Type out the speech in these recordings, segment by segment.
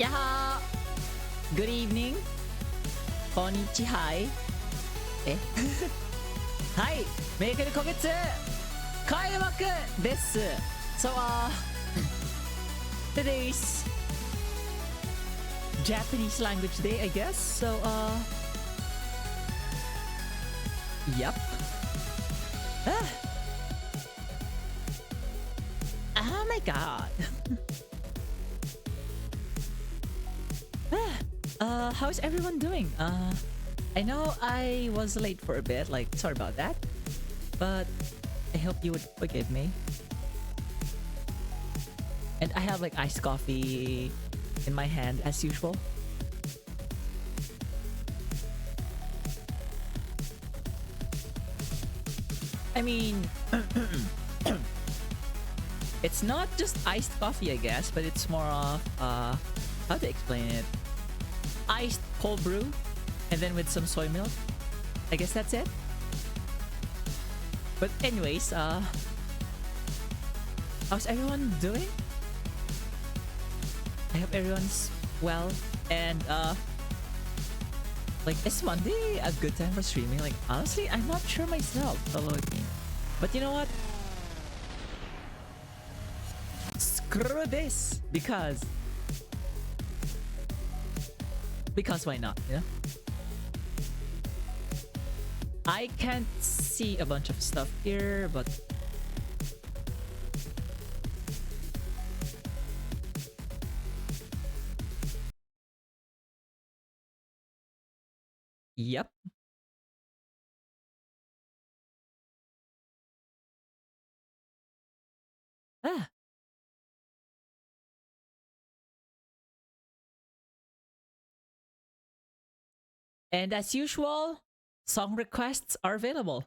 Yaha! Good evening. Konnichiwa. Eh? Hi! メーカル個別開幕です So, today's Japanese language day, I guess. So, yep. Oh my god. How's everyone doing? I know I was late for a bit, like, sorry about that. But I hope you would forgive me. And I have like iced coffee in my hand as usual. I mean, it's not just iced coffee, I guess, but it's more of, how to explain it? Iced cold brew, and then with some soy milk. I guess that's it. But anyways, how's everyone doing? I hope everyone's well, and like, is Monday a good time for streaming? Like, honestly, I'm not sure myself. But you know what? Screw this, because why not? You know, I can't see a bunch of stuff here, but yep. Ah. And as usual, song requests are available.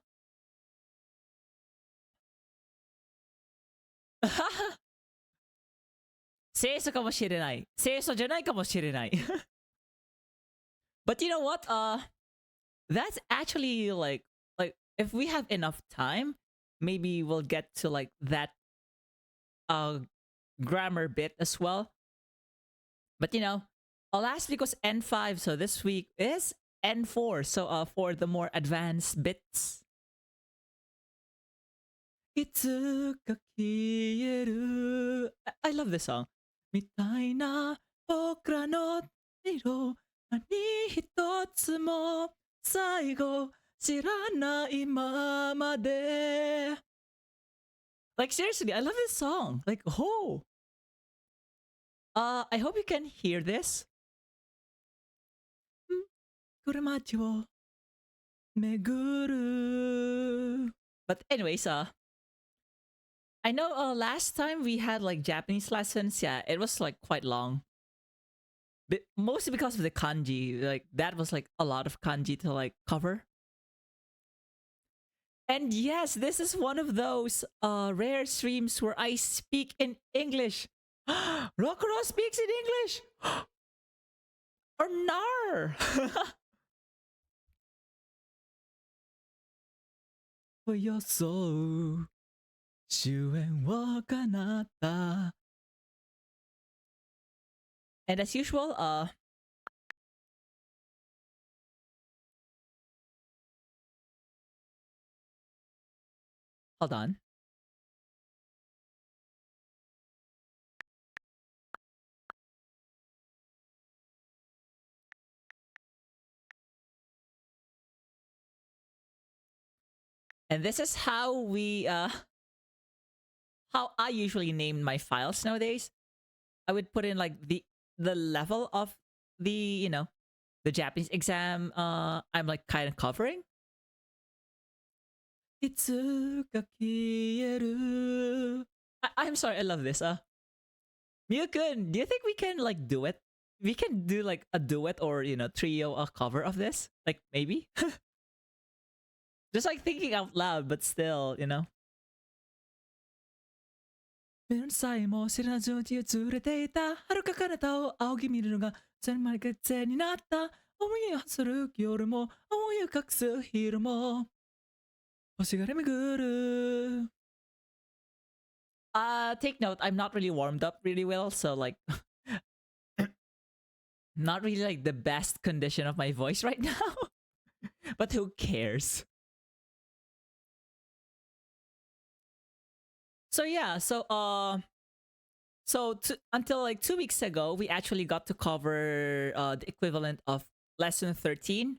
清楚かもしれない。清楚じゃないかもしれない。But you know what? That's actually like if we have enough time, maybe we'll get to like that grammar bit as well. But you know, last week was N5, so this week is N4. So for the more advanced bits. いつか消える I love this song. みたいな僕らの色何一つも最後知らないままで Like seriously, I love this song. Like, oh. I hope you can hear this. これ街を巡る But anyways, I know last time we had like Japanese lessons, yeah, it was like quite long. But mostly because of the kanji, like that was like a lot of kanji to like cover. And yes, this is one of those rare streams where I speak in English. Rokuro speaks in English! Or nar! を装う主演をかなった And as usual, hold on. And this is how how I usually name my files nowadays. I would put in like the level of the, you know, the Japanese exam I'm like kind of covering. いつか消える I'm sorry, I love this. Miyukun, do you think we can like do it? We can do like a duet or, you know, trio cover of this? Like maybe? Just like thinking out loud, but still, you know. 目さえも知らぬうちを連れていた遥か彼方を仰ぎ見るのがそれまで風になった思いをする夜も思いを隠す昼も星が巡る take note, I'm not really warmed up really well, so like Not really like the best condition of my voice right now. But who cares? So yeah, until like 2 weeks ago, we actually got to cover the equivalent of lesson 13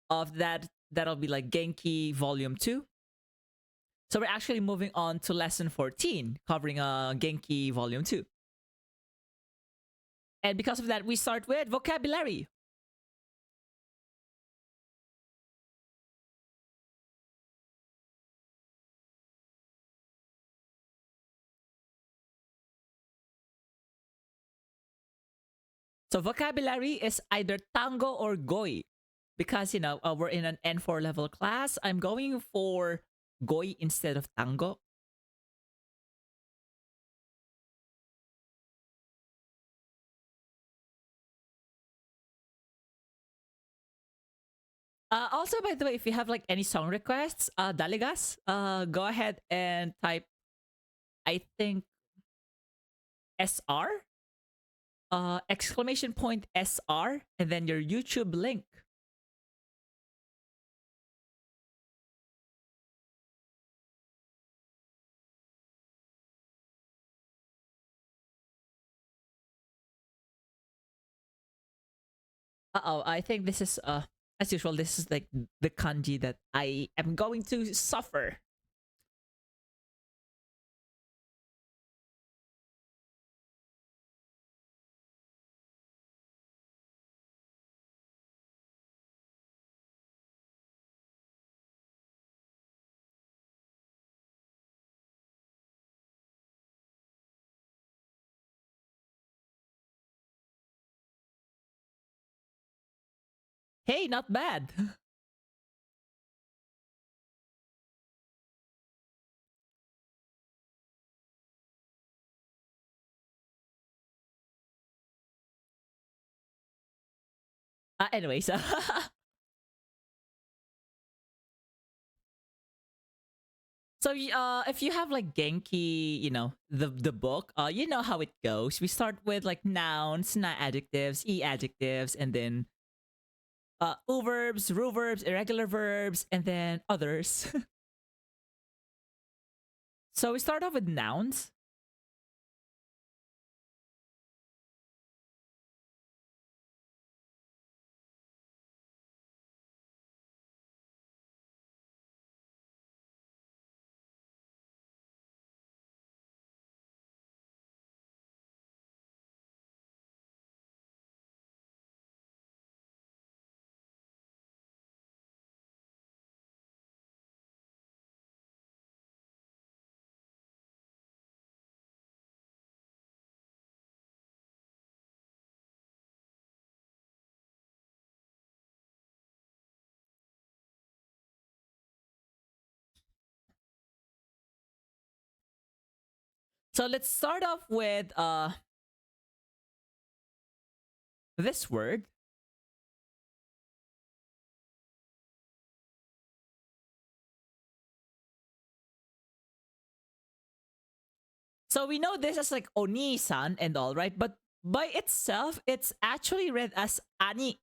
of that. That'll be like Genki Volume 2. So we're actually moving on to lesson 14, covering Genki Volume 2. And because of that, we start with vocabulary. So vocabulary is either tango or goi. Because, we're in an N4 level class, I'm going for goi instead of tango. Also, by the way, if you have like any song requests, Daligas, go ahead and type, I think, SR, exclamation point SR, and then your YouTube link. Uh-oh, I think this is, as usual, this is like the kanji that I am going to suffer. Hey, not bad. Anyways, so if you have like Genki, the book, you know how it goes. We start with like nouns, na adjectives, e adjectives, and then u verbs, ru verbs, irregular verbs, and then others. So we start off with nouns. So let's start off with this word. So we know this as like oni-san and all, right? But by itself, it's actually read as ani.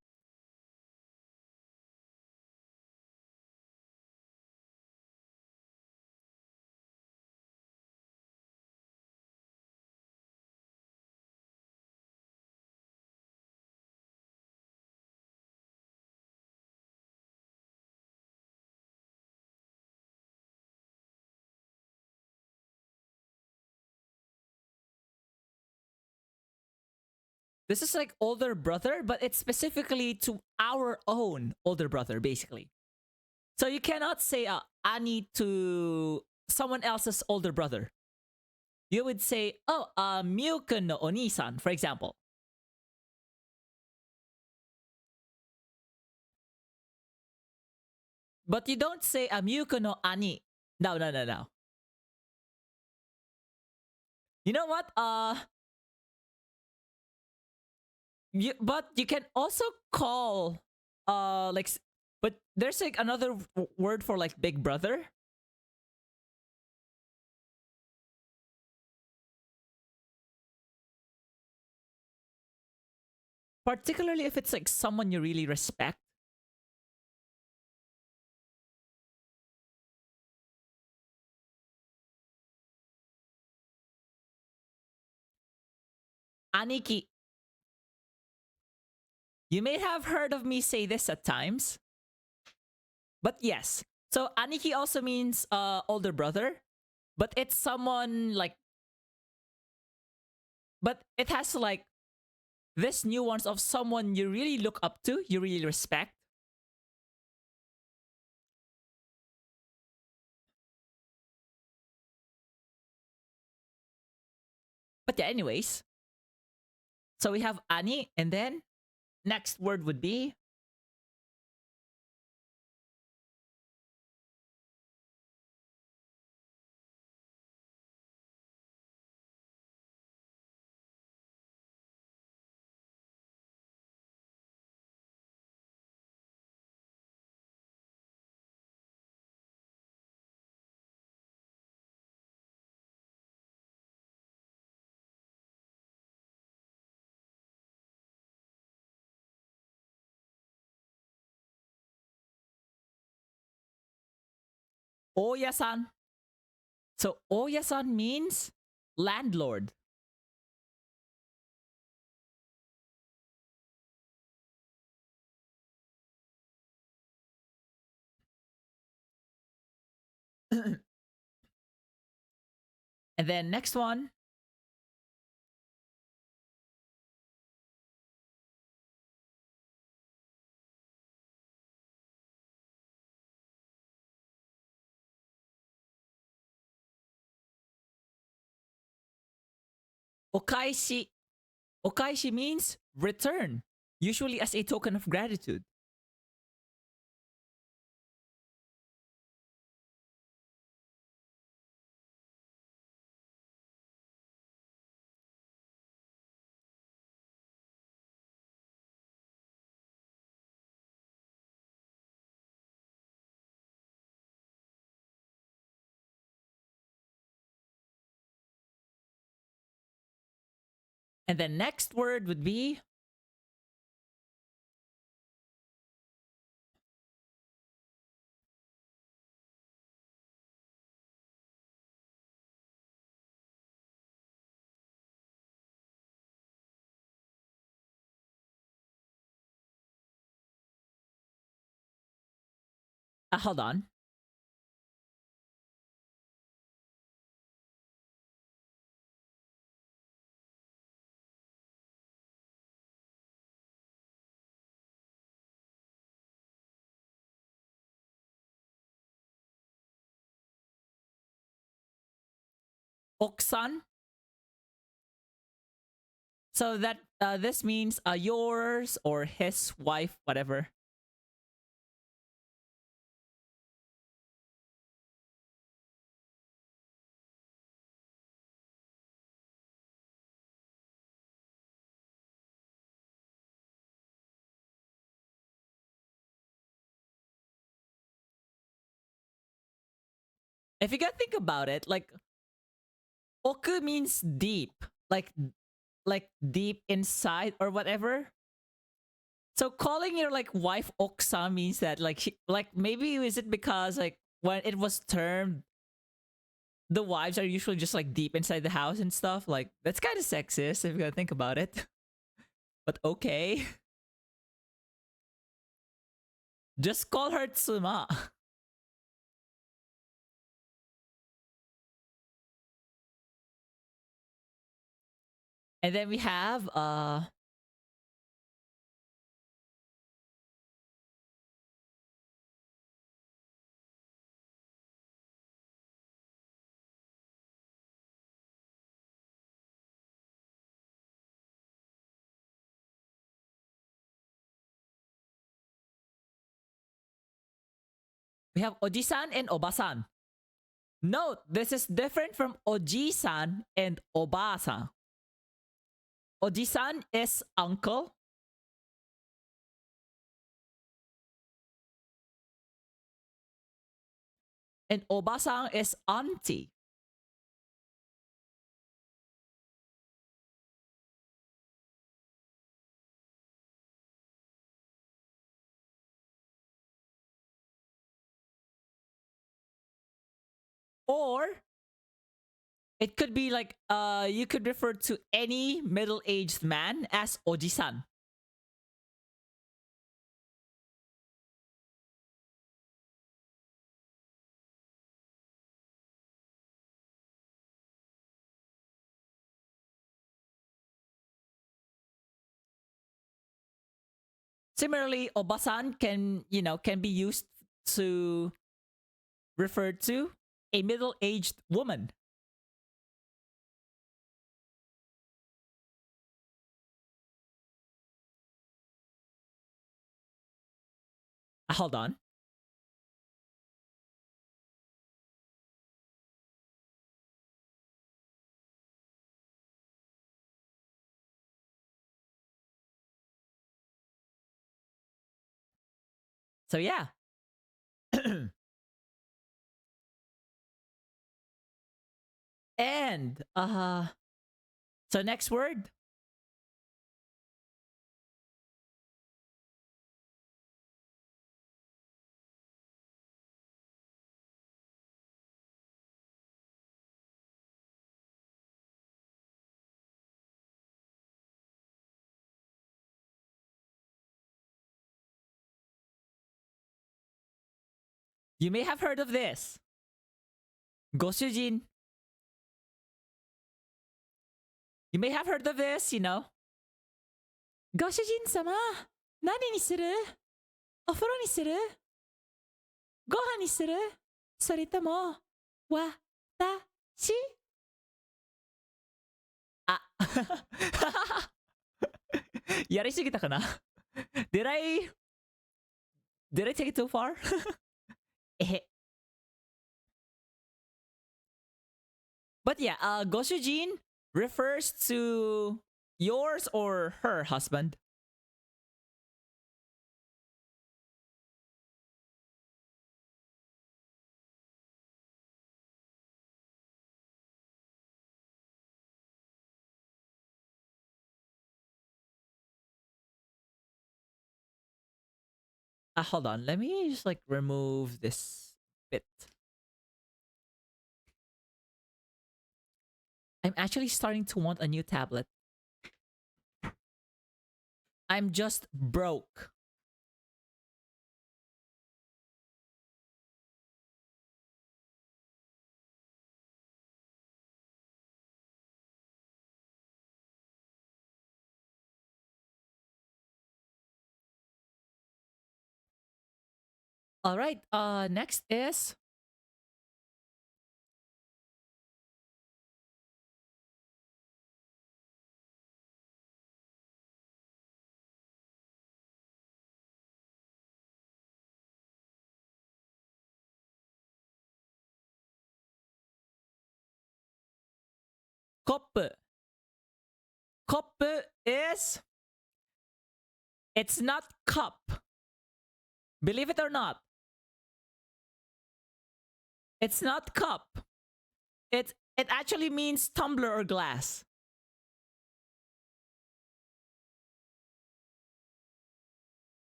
This is like older brother, but it's specifically to our own older brother, basically. So you cannot say ani to someone else's older brother. You would say, oh, Miyukun no oni-san, for example. But you don't say Miyukun no ani. No, no, no, no. You know what? But you can also call like, but there's like another word for like big brother. particularly if it's like someone you really respect. Aniki. You may have heard of me say this at times, but yes. So Aniki also means older brother, but it's someone like, but it has like this nuance of someone you really look up to, you really respect. But yeah, anyways. So we have Ani, and then next word would be Oya-san. So Oya-san means landlord. And then next one, Okaishi. Okaishi means return, usually as a token of gratitude. And then next word would be hold on. Oksan. So that this means yours or his wife, whatever. If you can think about it, like oku means deep, like deep inside or whatever. So calling your like wife oksa means that like like maybe is it because like when it was termed the wives are usually just like deep inside the house and stuff. Like that's kind of sexist if you gotta think about it. But okay, just call her Tsuma. And then we have Ojisan and Obasan. Note, this is different from Oji-san and Oba-san. Oji-san is uncle. And Oba-san is auntie. Or it could be like you could refer to any middle-aged man as oji-san. Similarly, obasan can, can be used to refer to a middle-aged woman. Hold on. So yeah. And so next word. You may have heard of this. Gosujin. You may have heard of this, Gosujin-sama, 何にする? お風呂にする? ご飯にする? それとも、私? あ。やりすぎたかな? Did I take it too far? えへ。But yeah, Gosujin refers to yours or her husband. Hold on. Let me just like remove this bit. I'm actually starting to want a new tablet. I'm just broke. All right. Next is koppe. Koppe is, it's not cup. Believe it or not. It's not cup. It actually means tumbler or glass.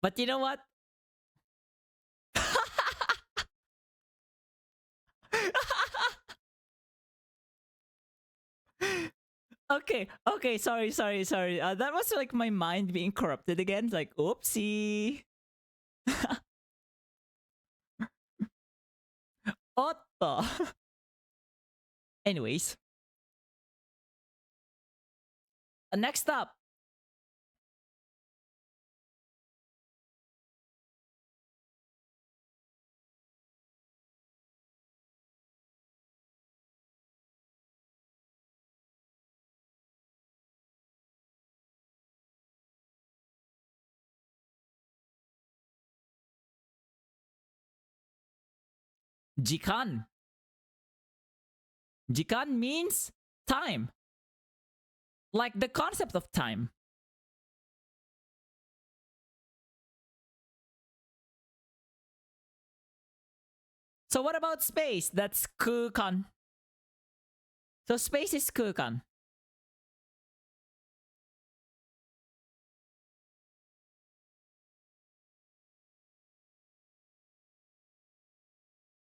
But you know what? Okay, sorry. That was like my mind being corrupted again. It's like, oopsie. Otto. Anyways. Next up. Jikan. Jikan means time. Like the concept of time. So what about space? That's kukan. So space is 空間.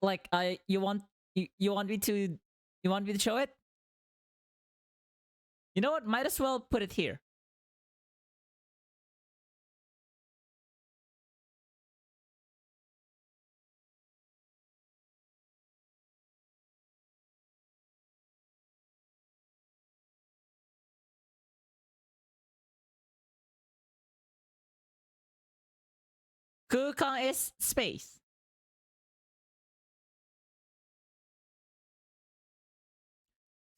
Like you want me to show it? You know what? Might as well put it here. Kukan is space.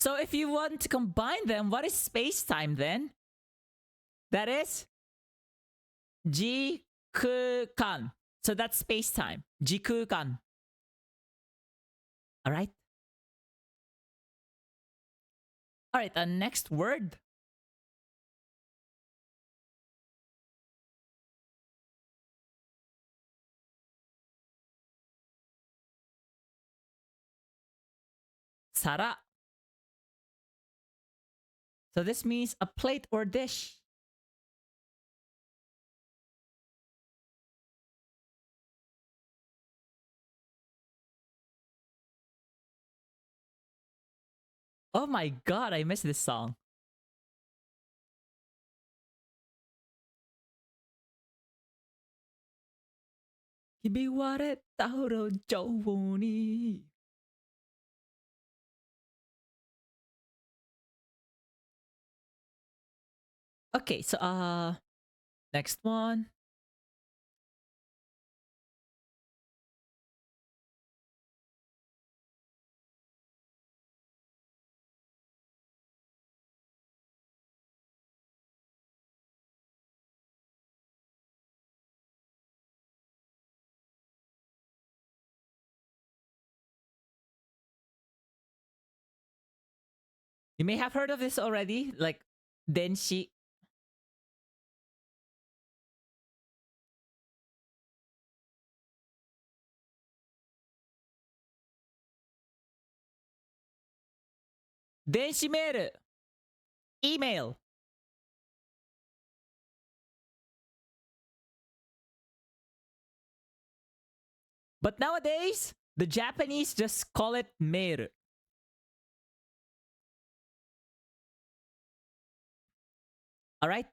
So if you want to combine them, what is space-time then? That is Jikukan. So that's space-time. Jikukan. Alright? Alright, next word. Sara. So this means a plate or dish. Oh my god, I miss this song. Hibiware tauro jou ni. Okay, so next one. You may have heard of this already, like Denshi. Denshi mail. Email. But nowadays, the Japanese just call it mail. All right.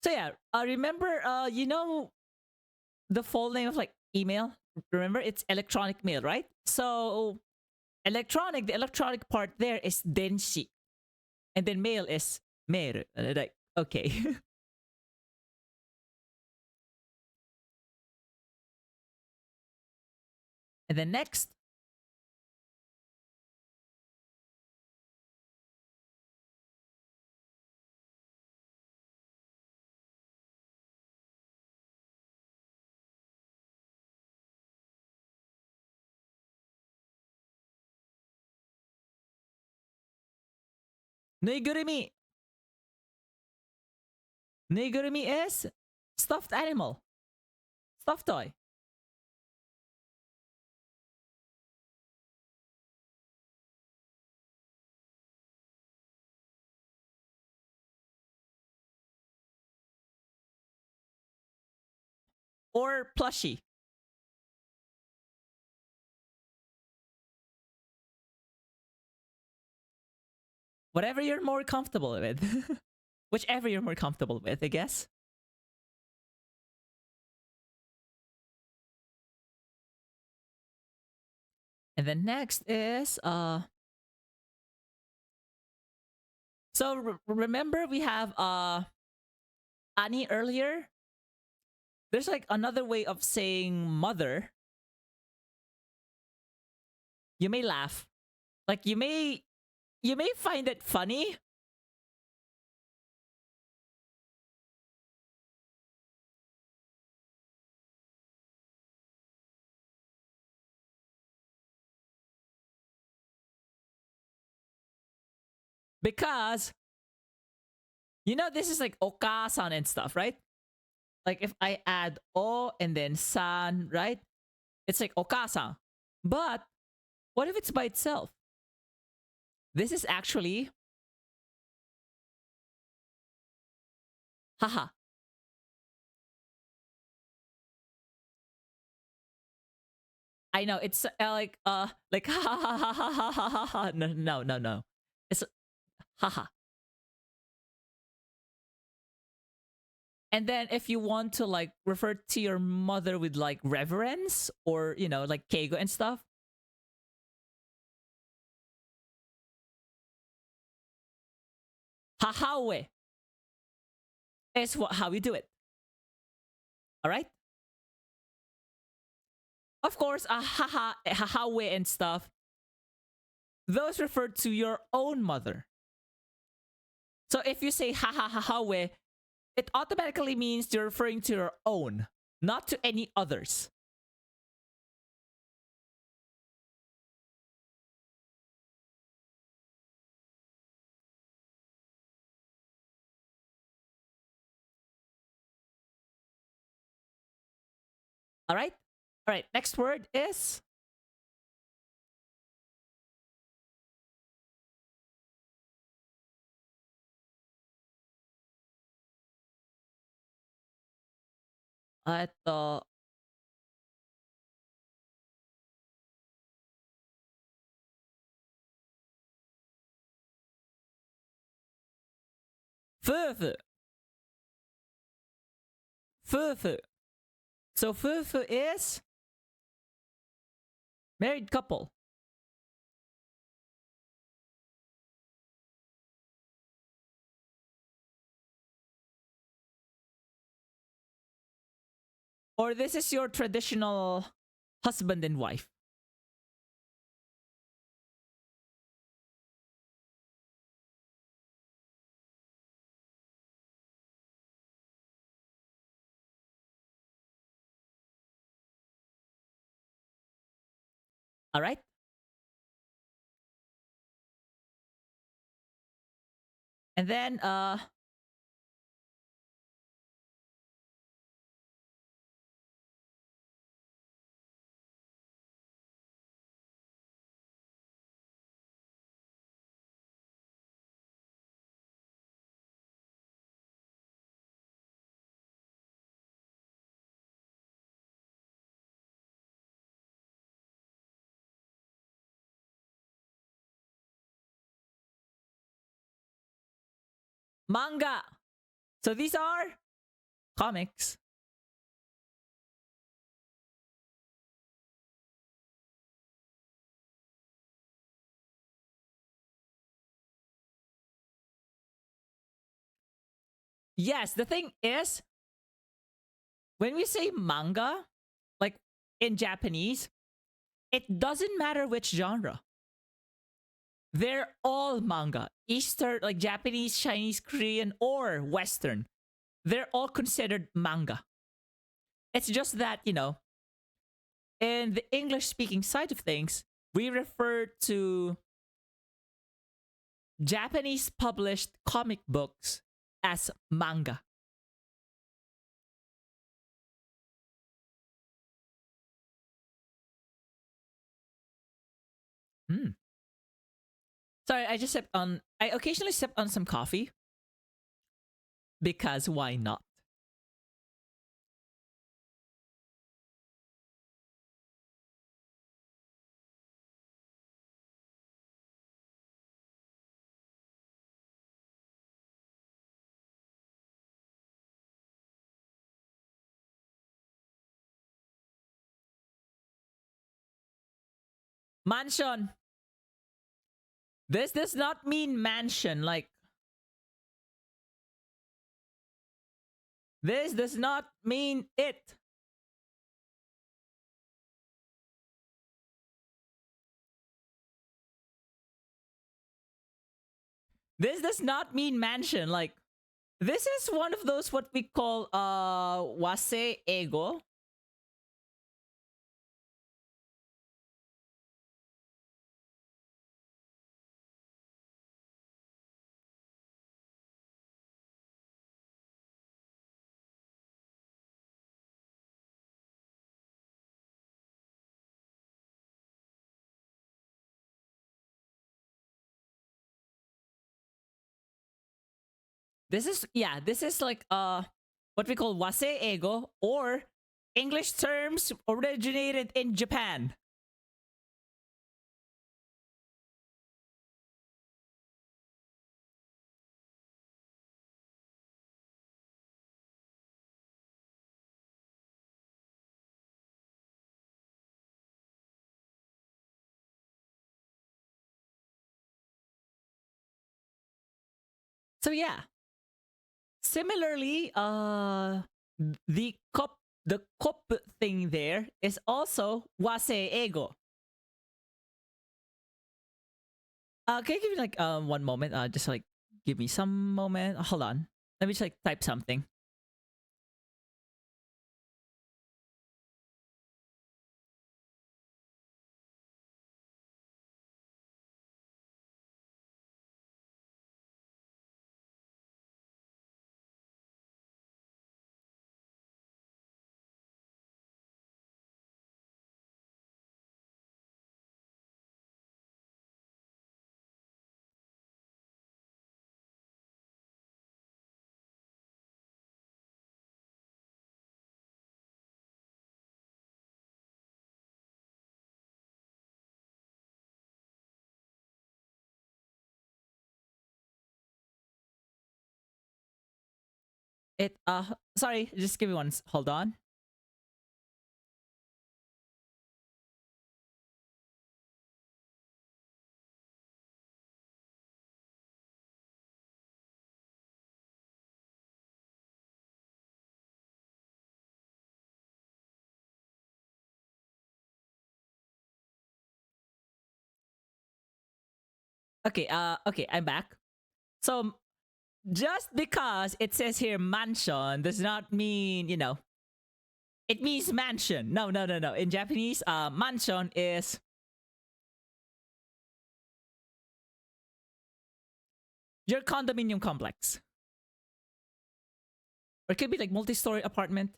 So yeah, remember, you know the full name of like email? Remember, it's electronic mail, right? So the electronic part there is denshi, and then mail is mail. Like okay. And then next, nuigurumi. Nuigurumi is stuffed animal, stuffed toy. Or plushie. Whatever you're more comfortable with. Whichever you're more comfortable with, I guess. And then next is so remember we have Ani earlier? There's like another way of saying mother. You may laugh. Like you may find it funny. Because you know this is like okasan and stuff, right? Like if I add o and then san, right? It's like okasan. But what if it's by itself? This is actually haha. I know it's like ha ha ha ha ha ha ha ha ha. No no no no. It's haha. And then if you want to like refer to your mother with like reverence or you know like keigo and stuff, hahawe is how we do it. All right. Of course, hahawe and stuff. Those refer to your own mother. So if you say hahahawe, it automatically means you're referring to your own, not to any others. All right? All right, next word is ito, fufu. Fufu. So fufu is married couple. Or this is your traditional husband and wife. All right? And then manga. So these are comics. Yes, the thing is, when we say manga, like in Japanese, it doesn't matter which genre. They're all manga. Eastern, like Japanese, Chinese, Korean, or Western. They're all considered manga. It's just that, you know, in the English speaking side of things, we refer to Japanese published comic books as manga. Hmm. Sorry, I occasionally sip on some coffee because why not? Mansion. This does not mean mansion. Like, this does not mean it. This does not mean mansion. Like, this is one of those what we call wase ego. This is like what we call wase ego, or English terms originated in Japan. So yeah. Similarly, the cop thing there is also wase ego. Can you give me like one moment? Just like give me some moment. Hold on. Let me just like type something. It sorry, just give me one. Hold on. Okay, okay, I'm back. So just because it says here mansion does not mean, it means mansion. No, no, no, no. In Japanese, mansion is your condominium complex. Or it could be like multi-story apartment.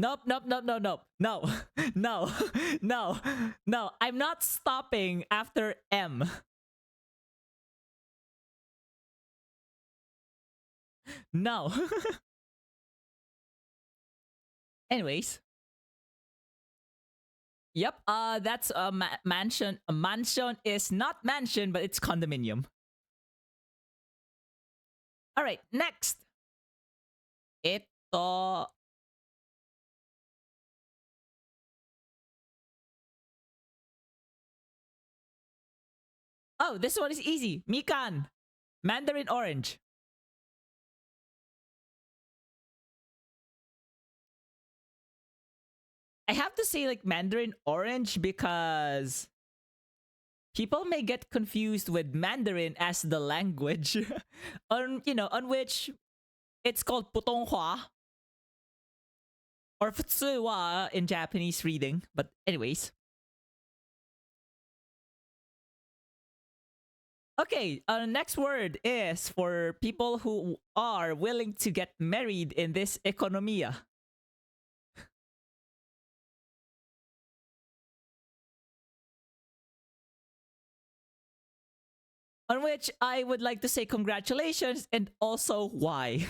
Nope, nope, nope, nope, nope. No, no, no, no. I'm not stopping after M. No. Anyways. Yep, that's a mansion. A mansion is not mansion, but it's condominium. All right, next. Ito. Oh, this one is easy. Mikan. Mandarin orange. I have to say like Mandarin orange because people may get confused with Mandarin as the language on which it's called Putonghua or Futsuwa in Japanese reading. But anyways. Okay, next word is for people who are willing to get married in this economia. On which I would like to say congratulations and also why.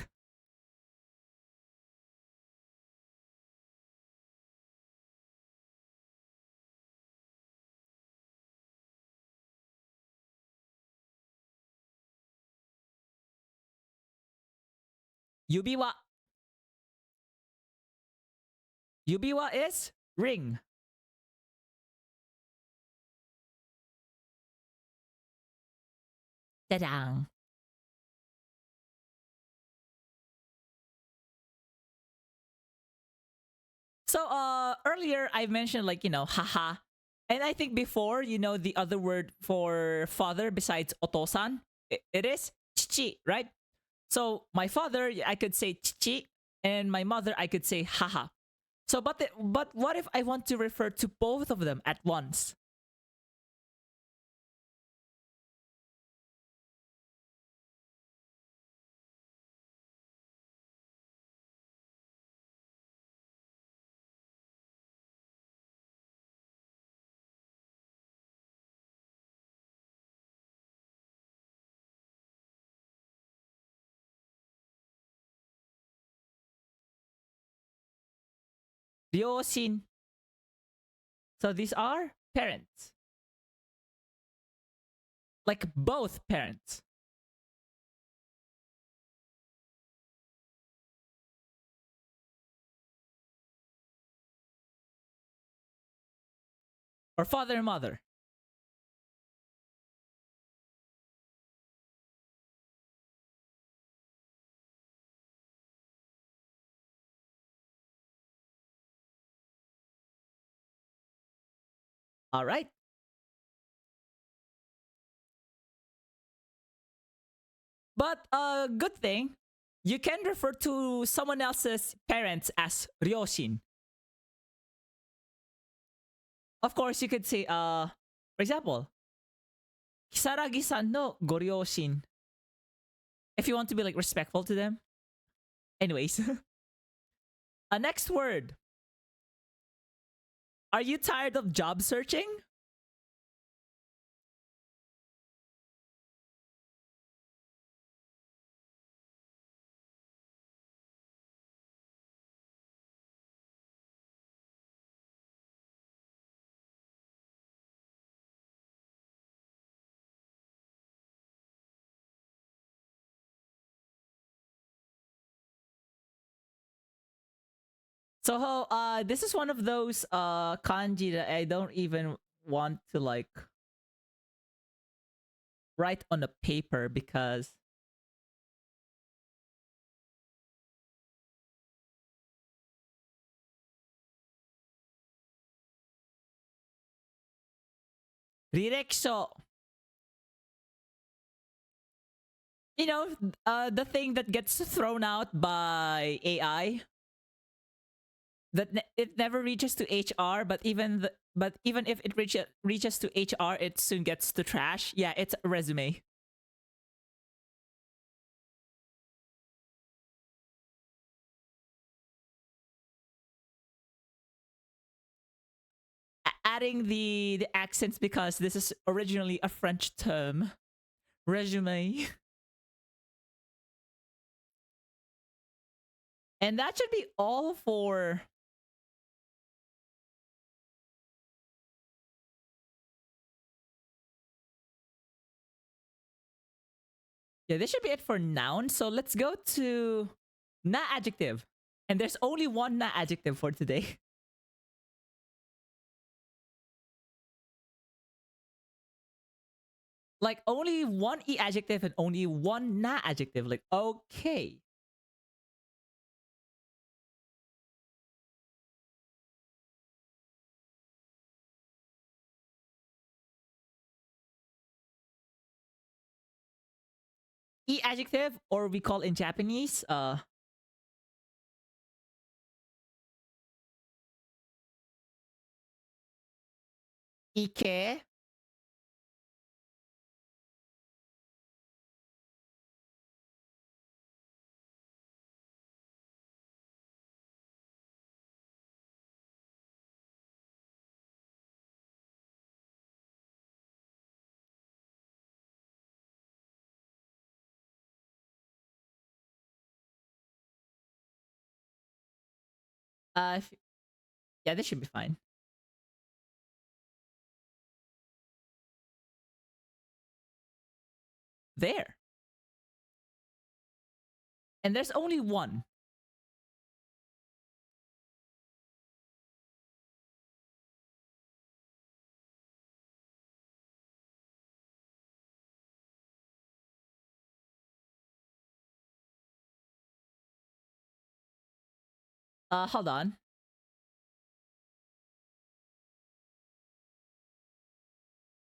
Yubiwa. Yubiwa is ring. Ta-dang. So earlier I mentioned like, haha. And I think before, the other word for father besides otosan, it is chichi, right? So my father, I could say chichi, and my mother, I could say haha. So but what if I want to refer to both of them at once? ryoshin. So these are parents. Like both parents. Or father and mother. All right. But good thing, you can refer to someone else's parents as ryoshin. Of course, you could say, for example, Kisaragi-san no goryoshin. If you want to be like respectful to them. Anyways. A next word. Are you tired of job searching? So this is one of those kanji that I don't even want to like write on a paper because rireksho. You know, the thing that gets thrown out by AI that it never reaches to HR, but even if it reaches to HR, it soon gets to trash. Yeah, it's a resume. Adding the accents because this is originally a French term. Resume. And that should be all for yeah, this should be it for noun. So let's go to na adjective. And there's only one na adjective for today. Like only one e adjective and only one na adjective. Like, okay. E adjective, or we call in Japanese, ike. Yeah, this should be fine. There. And there's only one. Hold on.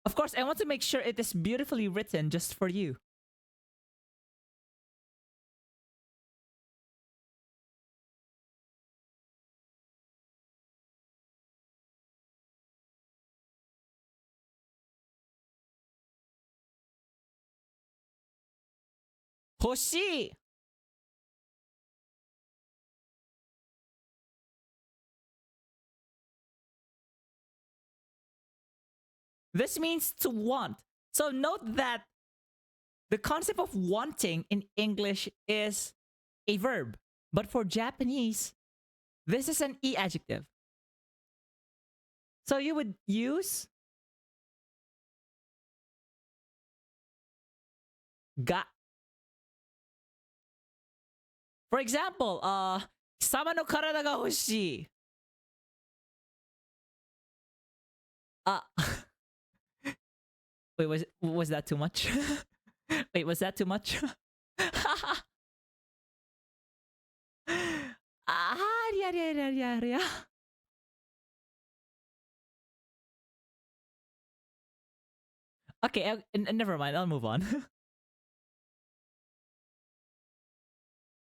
Of course, I want to make sure it is beautifully written just for you. Hoshi. This means to want. So note that the concept of wanting in English is a verb. But for Japanese, this is an e adjective. So you would use ga. For example, 貴様の体が欲しい. Wait, was that too much? Wait, was that too much? Yeah, yeah, yeah, yeah, yeah. Okay, never mind. I'll move on.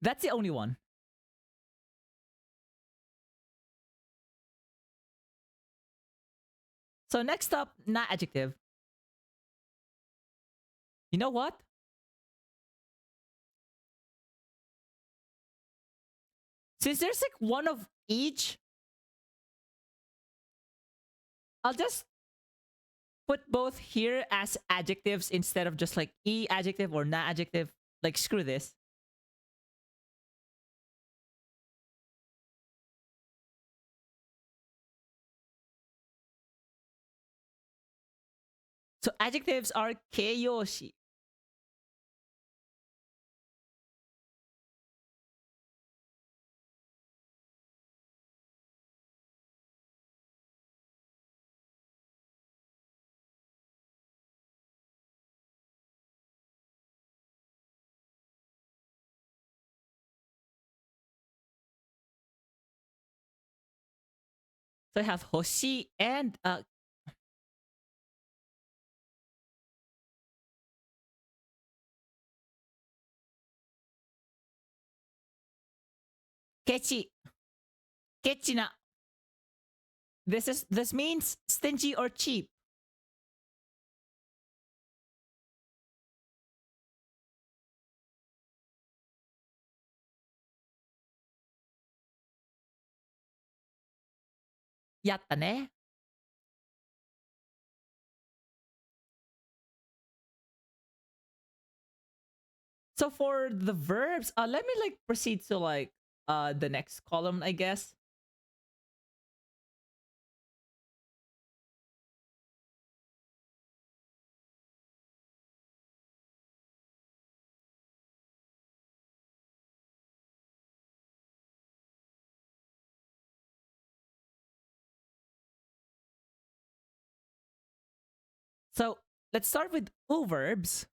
That's the only one. So next up, not adjective. You know what? Since there's like one of each, I'll just put both here as adjectives instead of just like e adjective or na adjective. Like screw this. So adjectives are keiyoshi. So I have hoshi and kechi. Kechina. This means stingy or cheap. Yatta ne. So for the verbs, let me like proceed to like the next column, I guess. So let's start with verbs.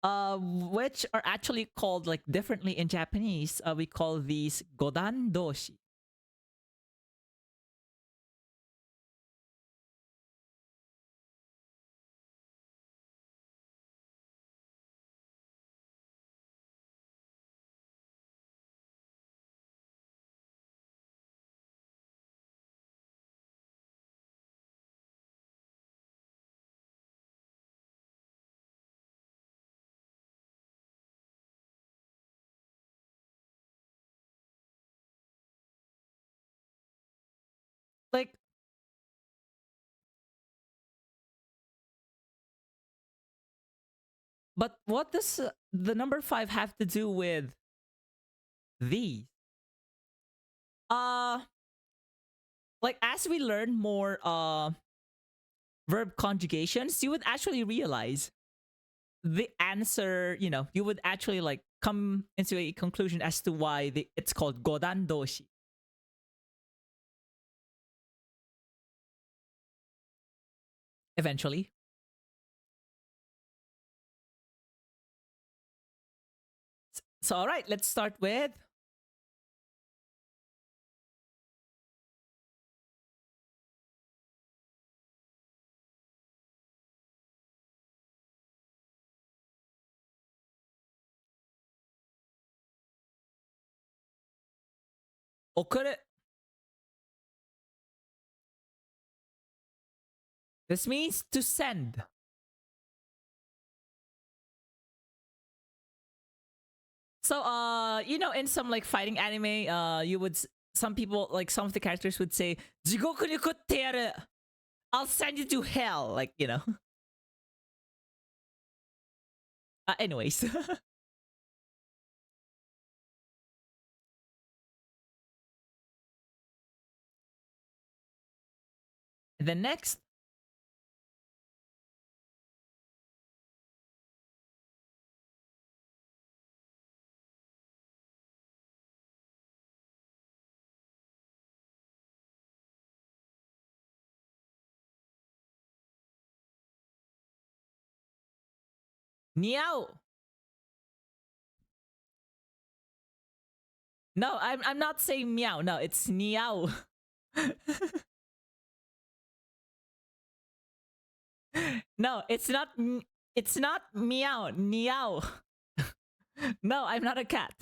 Which are actually called like differently in Japanese. We call these godan doshi. Like, but what does the number 5 have to do with these? Uh, like as we learn more verb conjugations, you would actually realize the answer, you know, you would actually like come into a conclusion as to why it's called godan doshi. Eventually. So, all right, let's start with okuru. This means to send. So, you know, in some like fighting anime, you would some people like some of the characters would say, "Jigoku ni kutte yaru." I'll send you to hell, like you know. Anyways, then next, niao. No, I'm not saying meow. No, it's niao. No, it's not meow. Niao. No, I'm not a cat.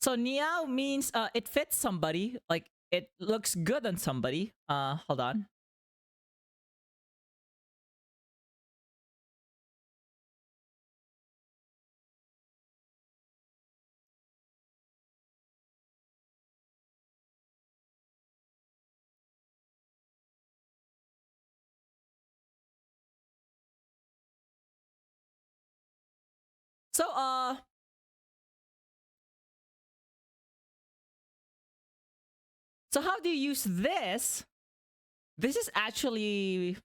So niao means it fits somebody, like it looks good on somebody. Hold on. So so how do you use this? This is actually,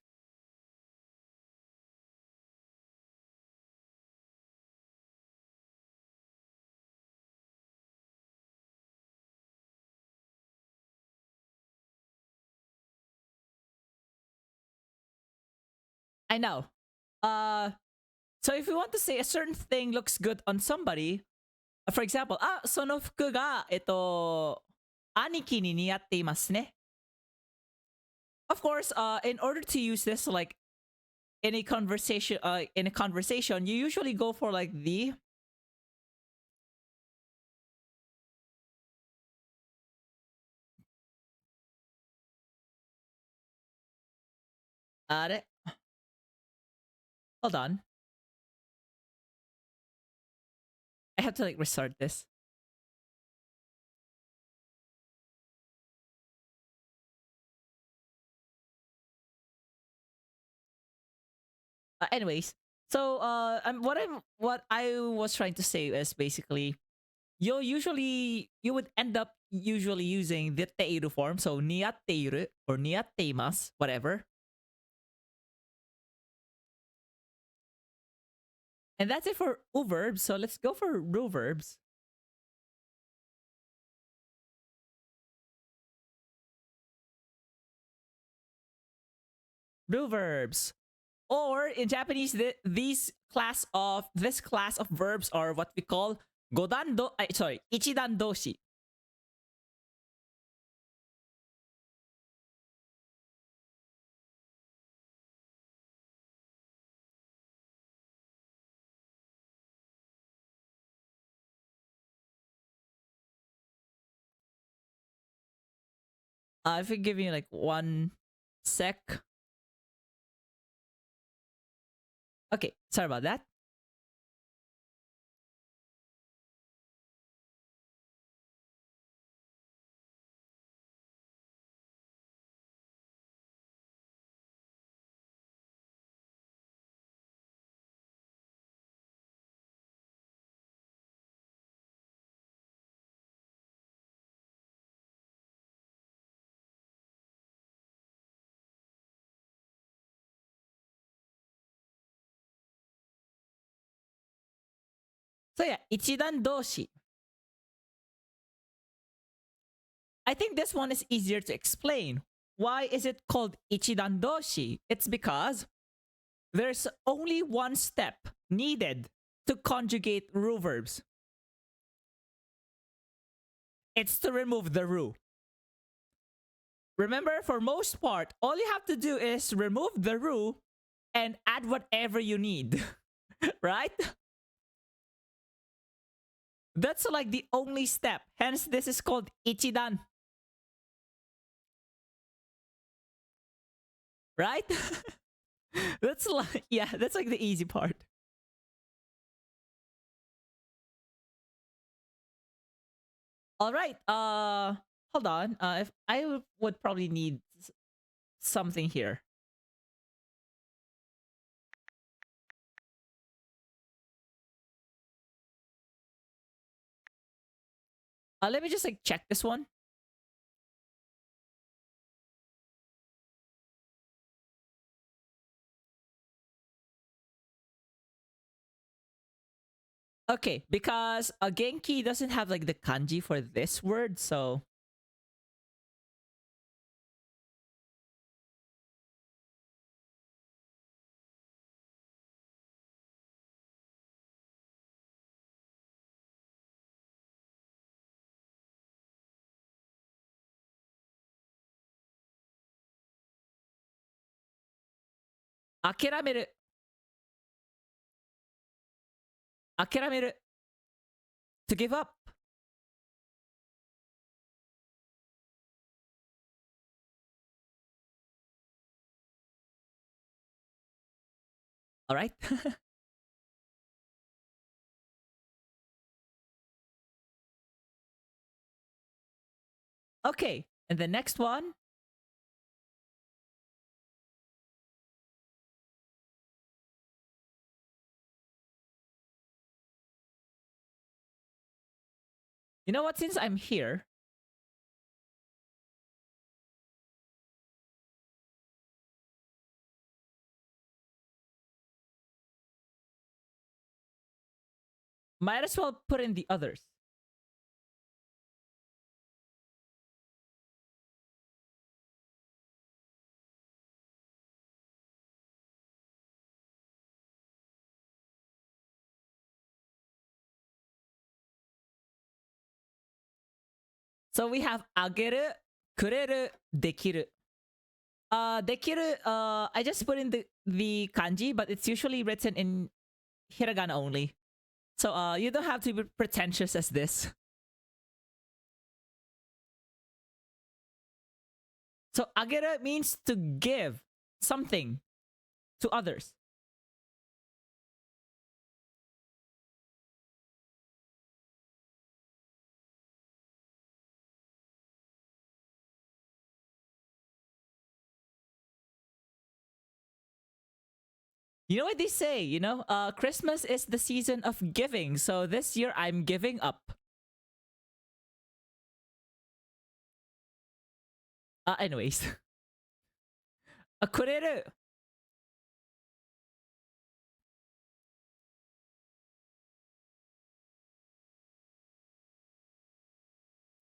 I know. So if you want to say a certain thing looks good on somebody, for example, その服が兄貴に似合っていますね. Of course, in order to use this, like in a conversation, you usually go for like the あれ hold on. I have to like restart this. Anyways, so what I was trying to say is basically you would end up usually using the teiru form, so niatteiru or niatteimasu, whatever. And that's it for u verbs. So let's go for ru verbs. Ru verbs. Or in Japanese, this class of verbs are what we call ichidan doshi. If you give me like 1 sec. Okay, sorry about that. So yeah, ichidan doshi. I think this one is easier to explain. Why is it called ichidan doshi? It's because there's only one step needed to conjugate ru verbs. It's to remove the ru. Remember, for most part, all you have to do is remove the ru and add whatever you need. Right? That's like the only step. Hence, this is called ichidan. Right? That's like, yeah, that's like the easy part. All right. Hold on. If I would probably need something here. Let me just like check this one. Okay, because a Genki doesn't have like the kanji for this word, so akirameru, akirameru, to give up. All right. Okay, and the next one. You know what? Since I'm here, might as well put in the others. So we have ageru, kureru, dekiru. Dekiru, I just put in the kanji, but it's usually written in hiragana only. So you don't have to be pretentious as this. So ageru means to give something to others. You know what they say, you know? Christmas is the season of giving. So this year I'm giving up. Anyways. Kureru.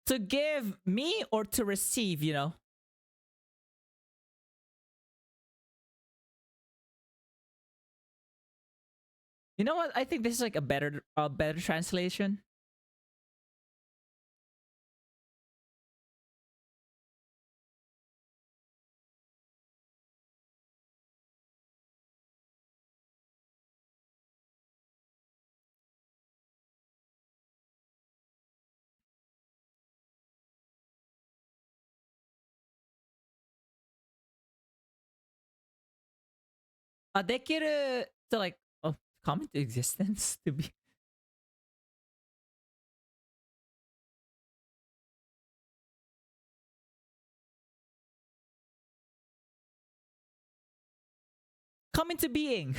To give me or to receive, you know? You know what? I think this is like a better translation. Dekiru to like come into existence to be. Come into being.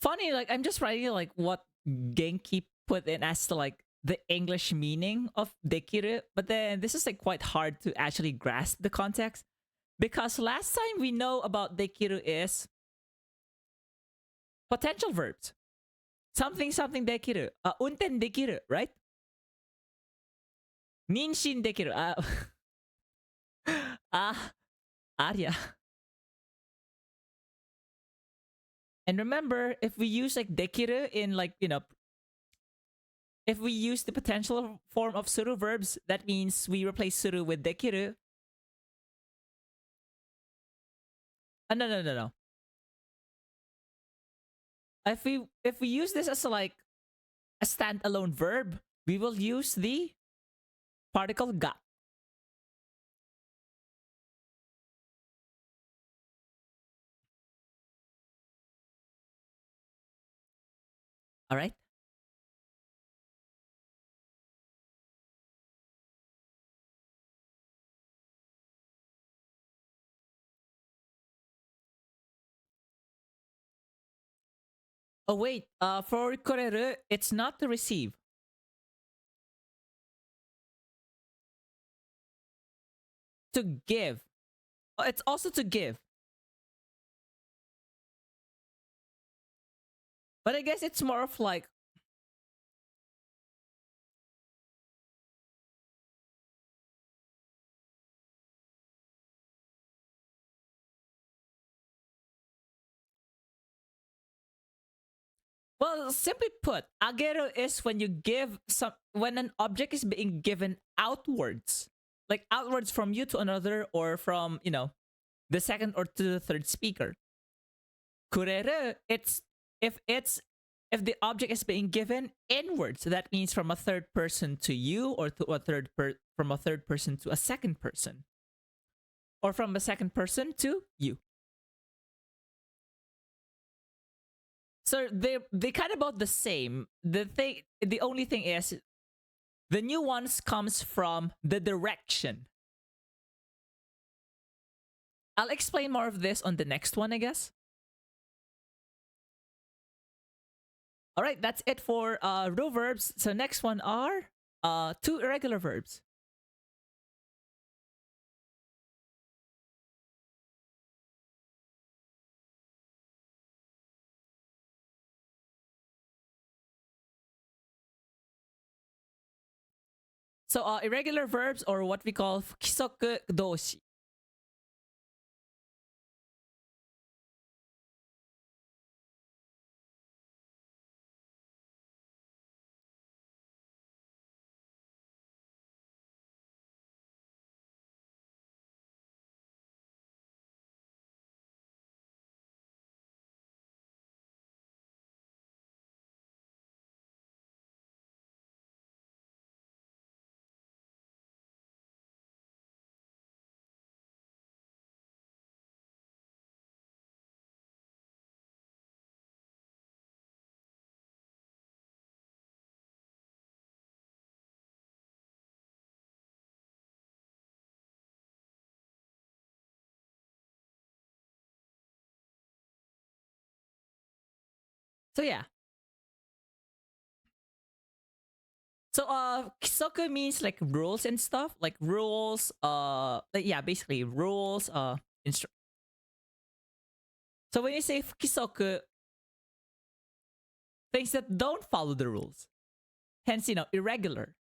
Funny, like I'm just writing like what Genki put in as to like the English meaning of dekiru, but then this is like quite hard to actually grasp the context because last time we know about dekiru is potential verbs. Something something dekiru. Unten dekiru, right? Ninshin dekiru. Arya. And remember, if we use like dekiru in like, you know, if we use the potential form of suru verbs, that means we replace suru with dekiru. No, no, no, no. If we use this as like a standalone verb, we will use the particle ga. All right. Oh wait, for koreru, it's not to receive. To give. Oh, it's also to give. But I guess it's more of like, well, simply put, ageru is when you give some, when an object is being given outwards, like outwards from you to another, or from, the second or to the third speaker. Kureru, if the object is being given inwards, that means from a third person to you, or to from a third person to a second person, or from a second person to you. So they kind of about the same. The only thing is, the new ones comes from the direction. I'll explain more of this on the next one, I guess. All right, that's it for real verbs. So next one are two irregular verbs. So irregular verbs, or what we call fukisoku doshi. So yeah. So kisoku means like rules and stuff, like rules, like, yeah, basically rules, so when you say fukisoku, things that don't follow the rules, hence, irregular.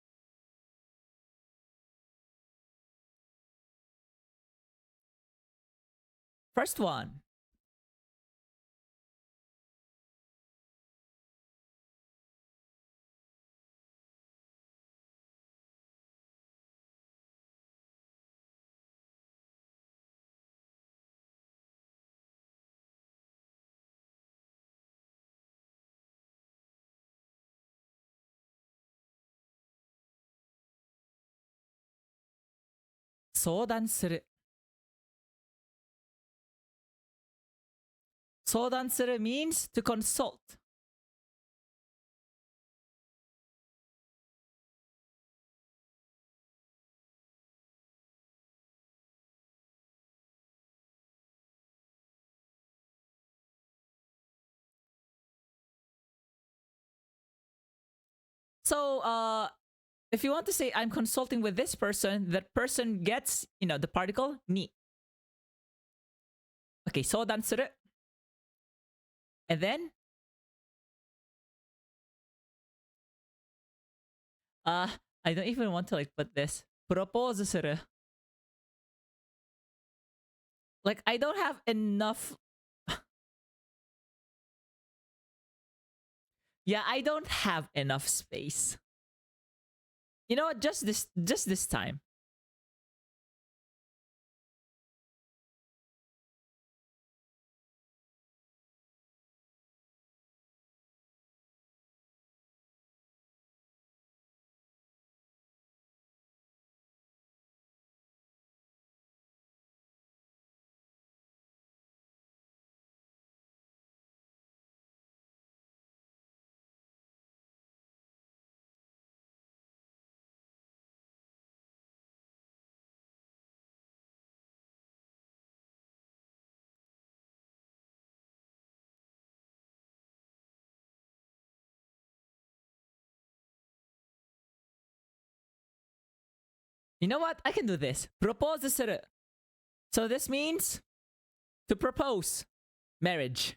First one. Sodan suru. Sodan suru means to consult. So if you want to say I'm consulting with this person, that person gets, the particle ni. Okay, sodan suru. And then uh I don't even want to like put this. Propose suru. Like, I don't have enough. Yeah, I don't have enough space. You know what? Just this time. You know what? I can do this. Propose suru. So this means to propose marriage.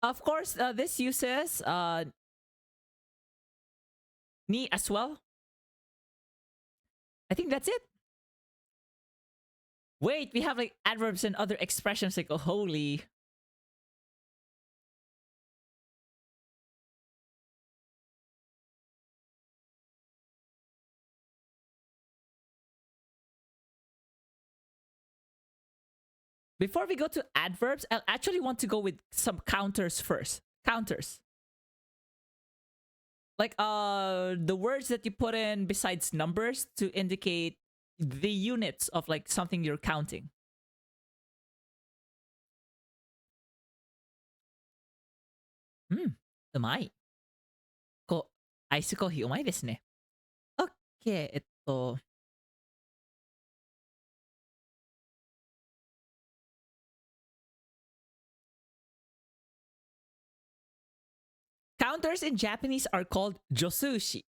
Of course, this uses ni as well. I think that's it. Wait, we have like adverbs and other expressions like oh, holy. Before we go to adverbs, I actually want to go with some counters first. Counters. Like the words that you put in besides numbers to indicate the units of like something you're counting. Umai. アイスコーヒーうまいですね。OK。Counters in Japanese are called josushi.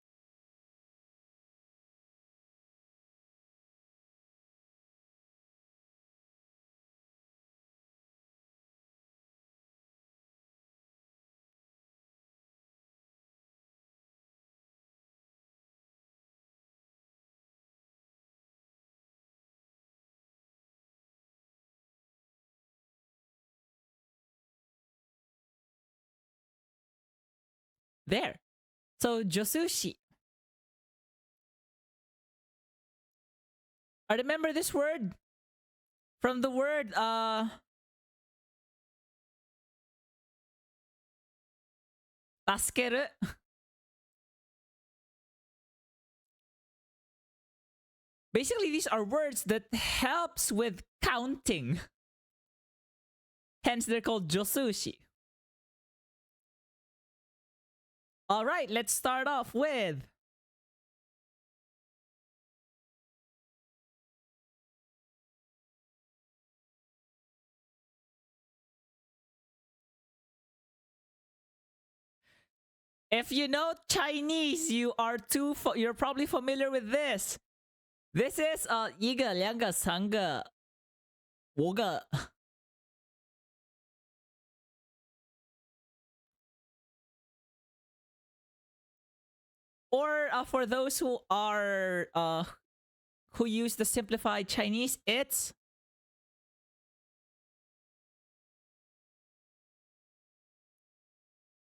There. So josushi. I remember this word from the word taskeru. Basically, these are words that helps with counting. Hence, they're called josushi. All right, let's start off with if you know Chinese, you're probably familiar with this. This is 一个两个三个五个 Or for those who are who use the simplified Chinese, it's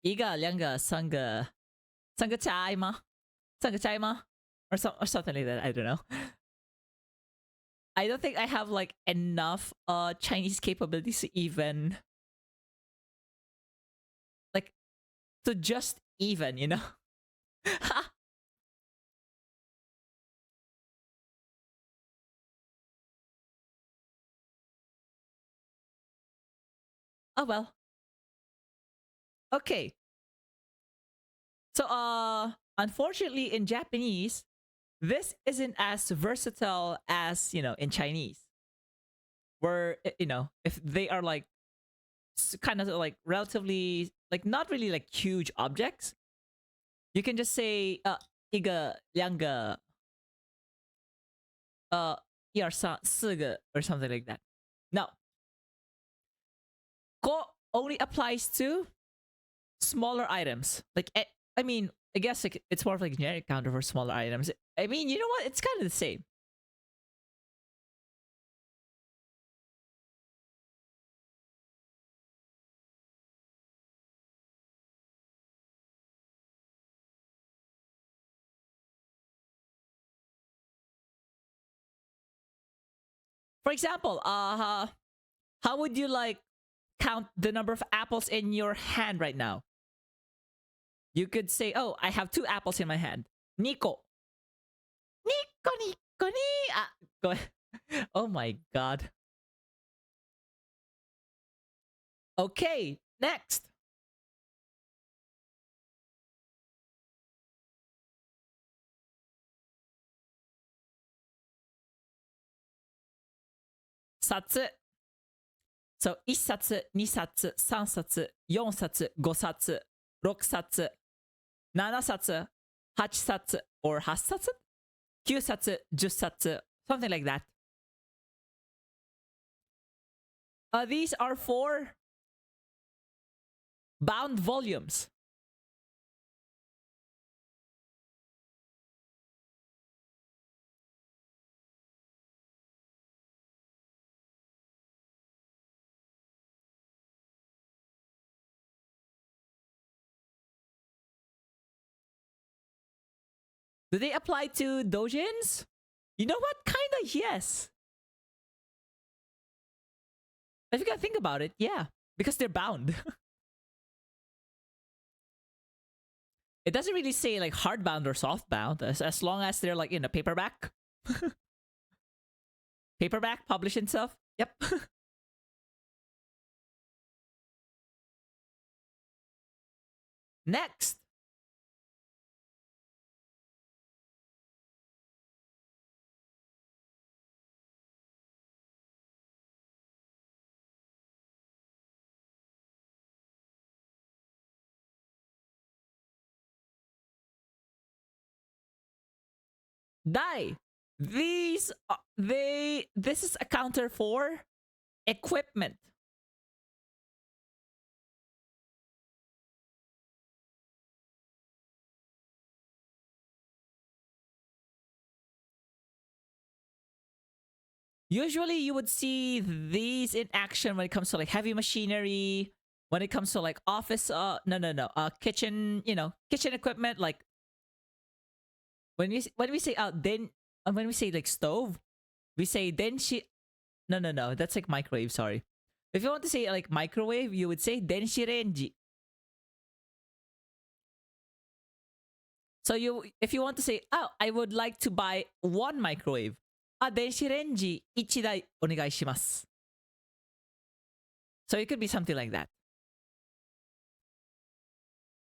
一个两个三个三个菜吗？三个菜吗？ or something like that. I don't know. I don't think I have like enough Chinese capabilities to even like to just even, you know. Oh well. Okay. So unfortunately in Japanese, this isn't as versatile as, you know, in Chinese. Where, you know, if they are like kind of like relatively like not really like huge objects, you can just say 一个两个一二三四个 or something like that. Now, こ only applies to smaller items. Like I mean, I guess like it's more of like a generic counter for smaller items. I mean, you know what? It's kind of the same. For example, how would you like count the number of apples in your hand right now? You could say, oh, I have 2 apples in my hand. Niko. Niko, Niko, ni. Go ahead. Oh my god. Okay, next. 冊。So 1冊、2冊、3冊、4冊、5冊、6冊、7冊、8冊、or 8冊 ?9 冊、10冊、something like that. These are for bound volumes. Do they apply to doujins? You know what? Kinda yes. If you gotta think about it, yeah. Because they're bound. It doesn't really say like hardbound or softbound, as long as they're like in a paperback. Paperback published and stuff. Yep. Next. Dai. These this is a counter for equipment. Usually you would see these in action when it comes to like heavy machinery, when it comes to like office kitchen, kitchen equipment, like when we say when we say like stove, we say denshi. No, that's like microwave, sorry. If you want to say like microwave, you would say denshi renji. So if you want to say, oh, I would like to buy one microwave. Denshi renji 1台お願いします. So it could be something like that.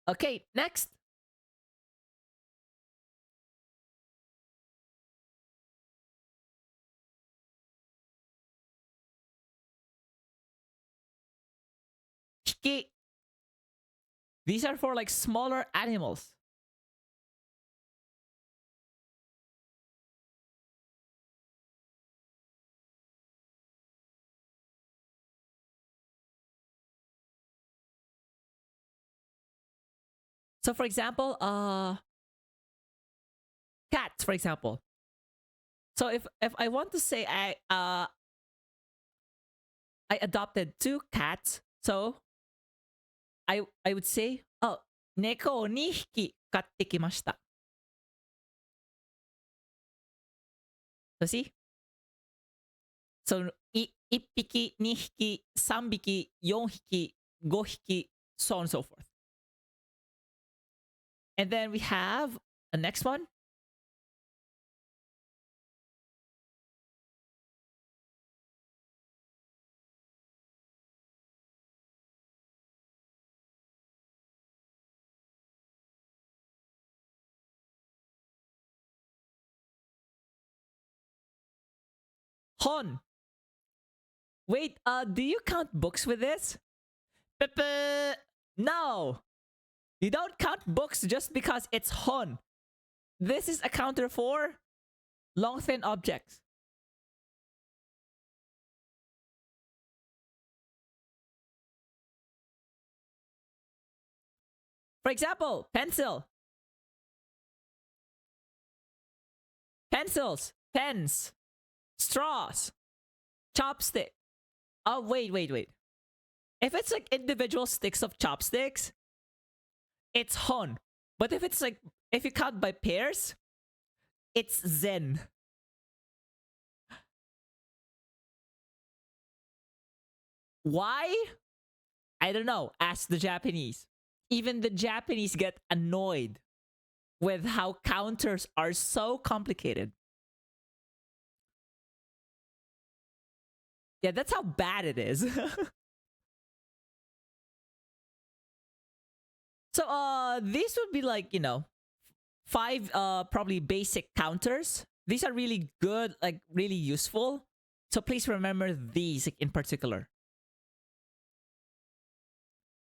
Okay, next. Hiki. These are for like smaller animals. So for example, cats, for example. So if I want to say I adopted 2 cats, so I would say, oh, 猫を2匹買ってきました. So see? So 1匹、2匹、3匹、4匹、5匹, so on and so forth. And then we have a next one. Hon. Wait, do you count books with this? Pepe. No. You don't count books just because it's hon. This is a counter for long thin objects. For example, pencil. Pencils, pens, straws, chopstick. Oh, wait. If it's like individual sticks of chopsticks, it's hon. But if it's like, if you count by pairs, it's zen. Why? I don't know. Ask the Japanese. Even the Japanese get annoyed with how counters are so complicated. Yeah, that's how bad it is. So these would be like, 5 probably basic counters. These are really good, like really useful. So please remember these like, in particular.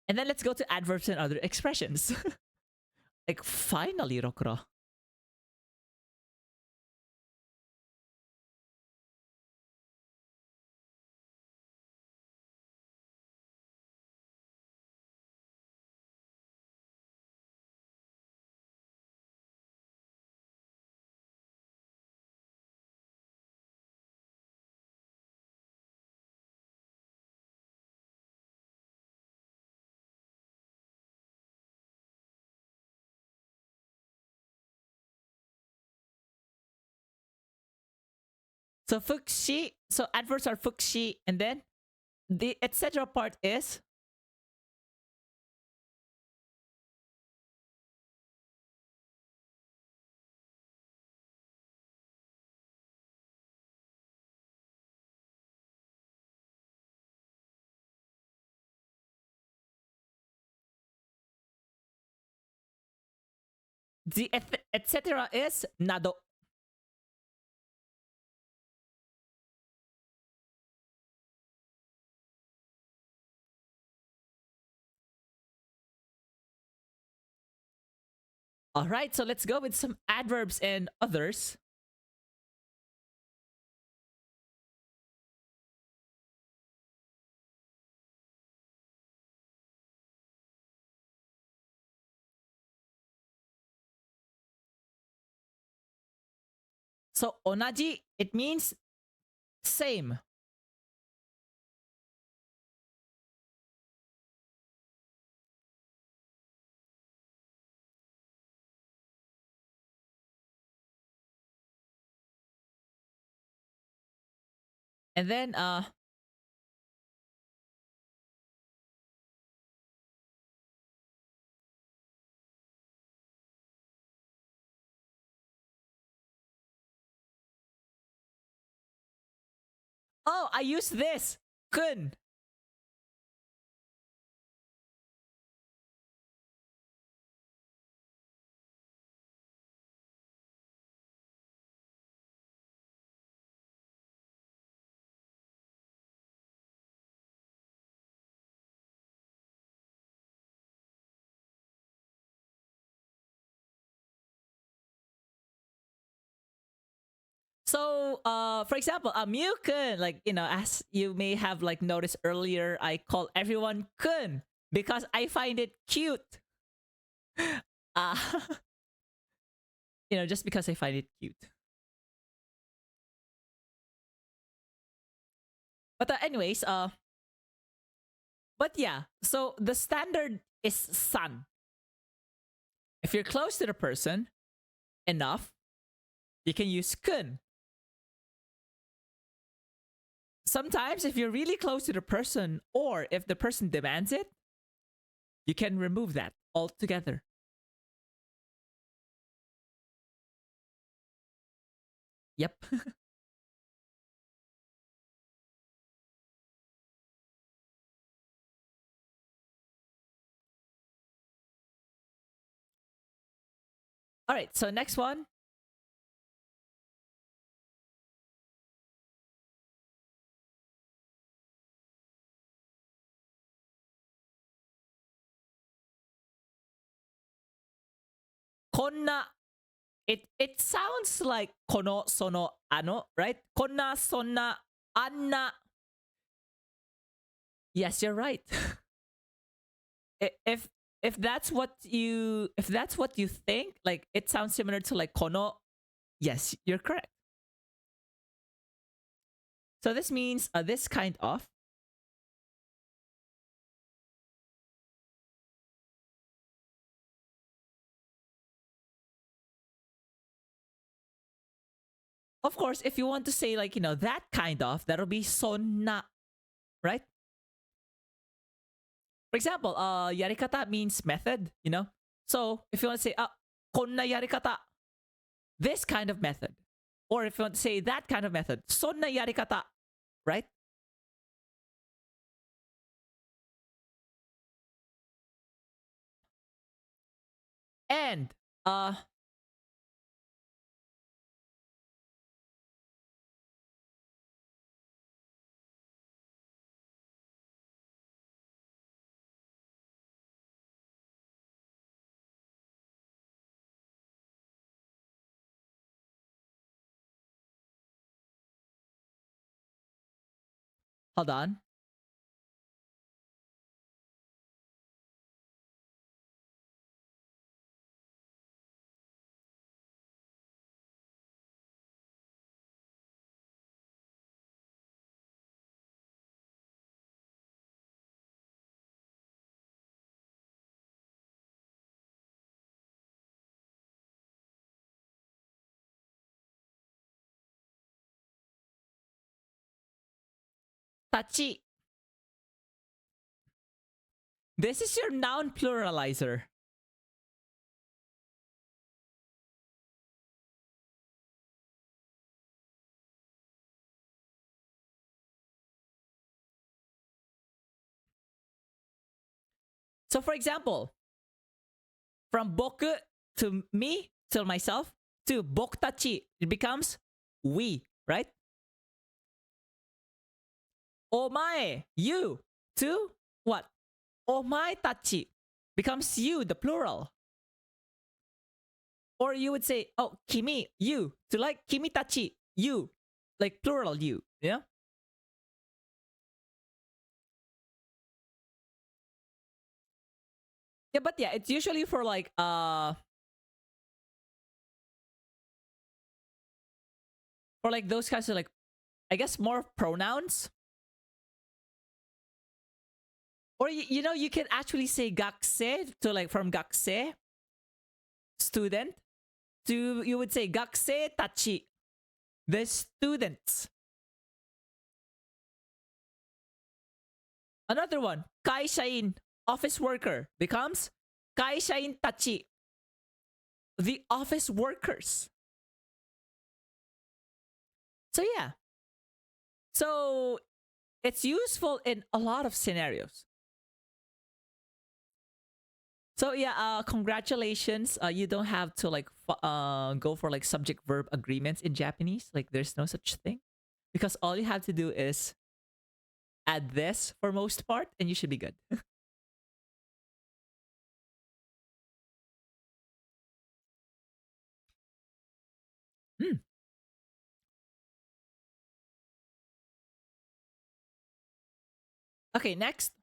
And then let's go to adverbs and other expressions. Like, finally, Rokuro. So fuxi, so adverbs are fuxi, and then the etc. part is the etc. is nado. All right, so let's go with some adverbs and others. So onaji, it means same. And then oh, I use this. Kun. So, for example, Mew-kun, like, you know, as you may have like noticed earlier, I call everyone kun because I find it cute. Uh, you know, just because I find it cute. But anyways, but yeah, so the standard is san. If you're close to the person enough, you can use kun. Sometimes, if you're really close to the person, or if the person demands it, you can remove that altogether. Yep. All right, so next one. Konna. It sounds like kono, sono, ano, right? Konna, sonna, anna. Yes, you're right. if if that's what you think, like it sounds similar to like kono, yes, you're correct. So this means this kind of. Of course, if you want to say like, you know, that kind of, that'll be sonna, right? For example, yarikata means method, you know? So if you want to say, konna yarikata, this kind of method. Or if you want to say that kind of method, sonna yarikata, right? And Hold on. Tachi. This is your noun pluralizer. So for example, from boku to me, to myself, to bokutachi, it becomes we, right? Omae, you, to what? Omae tachi becomes you, the plural. Or you would say, oh, kimi, you, to like kimi tachi, you, like plural you, yeah? Yeah, but yeah, it's usually for like those kinds of like, I guess more pronouns. Or you know, you can actually say gakse to like from gakse, student, to you would say gakse tachi, the students. Another one, kaishain, office worker, becomes kaishain tachi, the office workers. So yeah. So it's useful in a lot of scenarios. So yeah, congratulations. You don't have to like go for like subject verb agreements in Japanese. Like there's no such thing. Because all you have to do is add this for most part and you should be good. Hmm. Okay, next.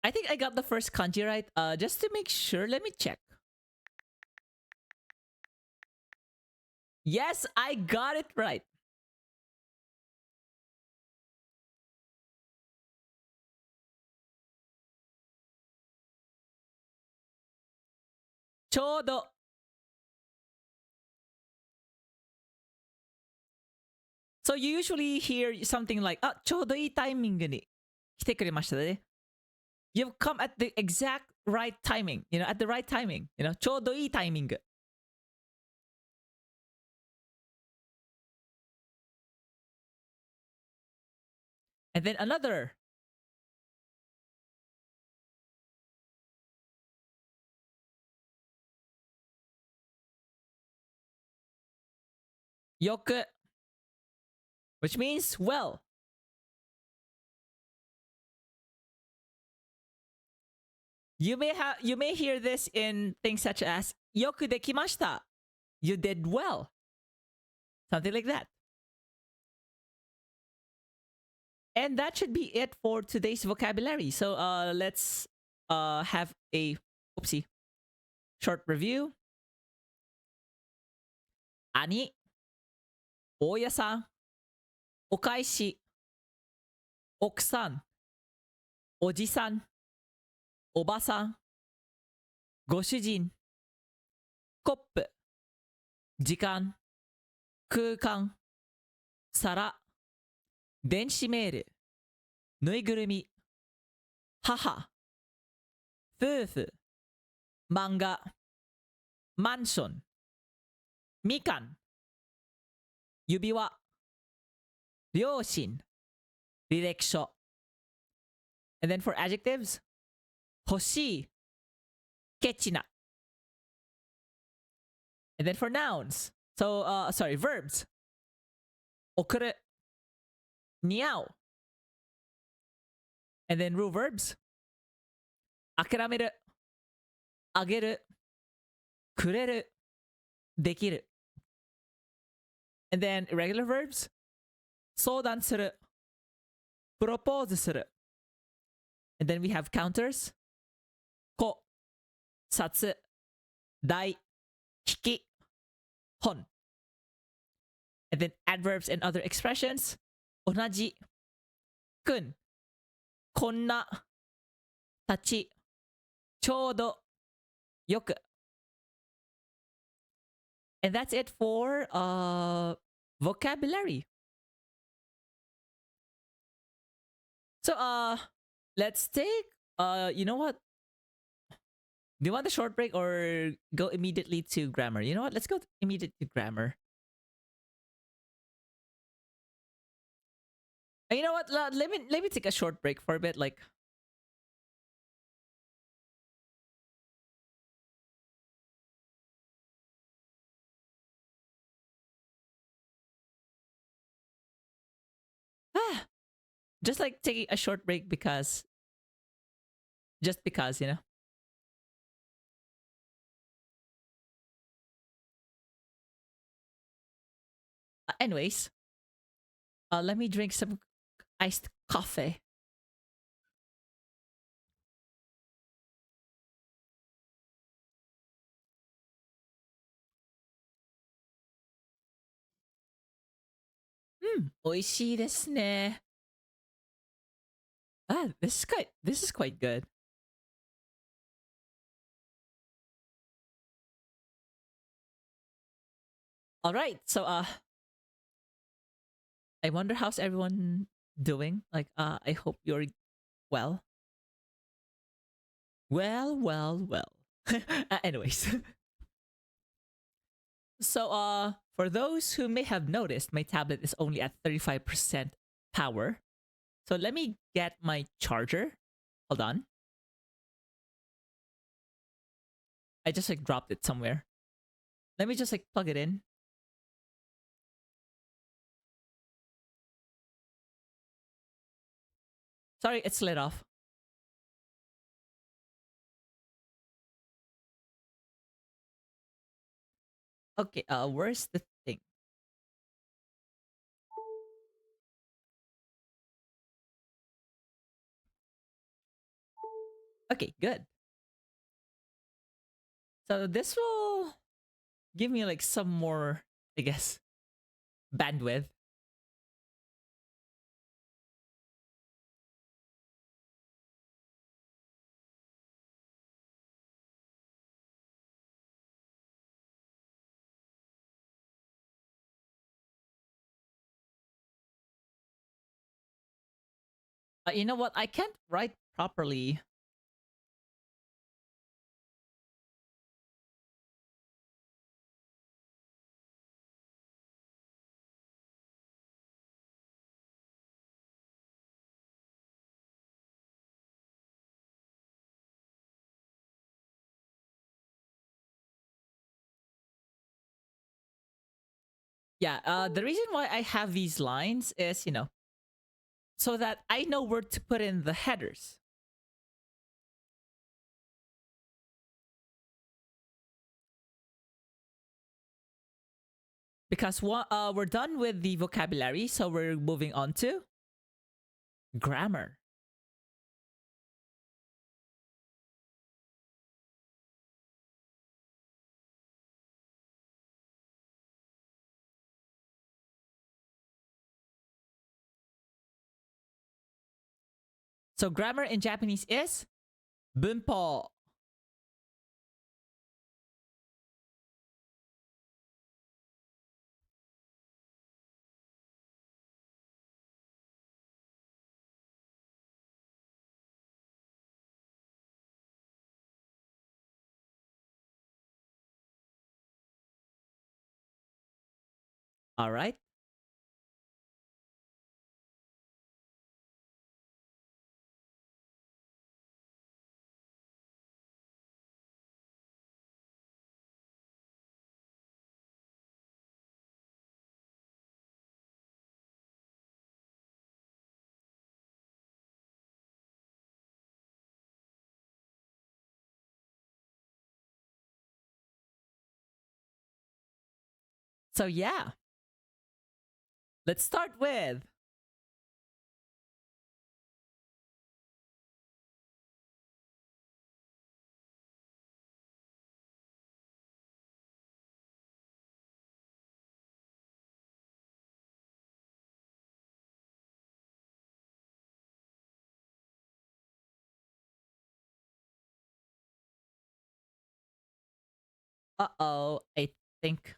I think I got the first kanji right. Just to make sure, let me check. Yes, I got it right. Chodo. So you usually hear something like, ah, ちょうどいいタイミングに来てくれましたね. You've come at the exact right timing, you know, at the right timing, you know, ちょうどいいタイミング. And then another. よく, which means well. You may hear this in things such as よくできました. You did well. Something like that. And that should be it for today's vocabulary. So let's have a short review. 兄, 大家さん, お返し, 奥さん, おじさん, おばさん, ご主人, コップ, 時間, 空間, 皿, 電子メール, ぬいぐるみ, 母, 夫婦, 漫画, マンション, みかん, 指輪, 両親, 履歴書. And then for adjectives, 欲しい, ケチな. And then for nouns, so sorry, verbs, 送る, Niao. And then rule verbs. Akirameru. Ageru. Kureru. Dekiru. And then irregular verbs. Soudan suru. Propose suru. And then we have counters. Ko. Satsu. Dai. Hiki. Hon. And then adverbs and other expressions. Onaji. Kun. Konna. Tachi. Chodo. Yoku. And that's it for vocabulary. So let's take you know what? Do you want a short break or go immediately to grammar? You know what? Let's go immediately to grammar. You know what? Let me take a short break for a bit. Like, just like taking a short break because, just because, you know. Anyways, let me drink some iced coffee. Oishii desu ne. This is quite good. All right, so I wonder how's everyone doing. Like, I hope you're well. Well. Anyways, so for those who may have noticed, my tablet is only at 35% power. So let me get my charger. Hold on. I just like dropped it somewhere. Let me just like plug it in. Sorry, it's lit off. Okay, where's the thing? Okay, good. So this will give me like some more, I guess, bandwidth. You know what? I can't write properly. Yeah, the reason why I have these lines is, you know, so that I know where to put in the headers. Because we're done with the vocabulary, so we're moving on to grammar. So grammar in Japanese is 文法. All right. So yeah, let's start with uh-oh, I think.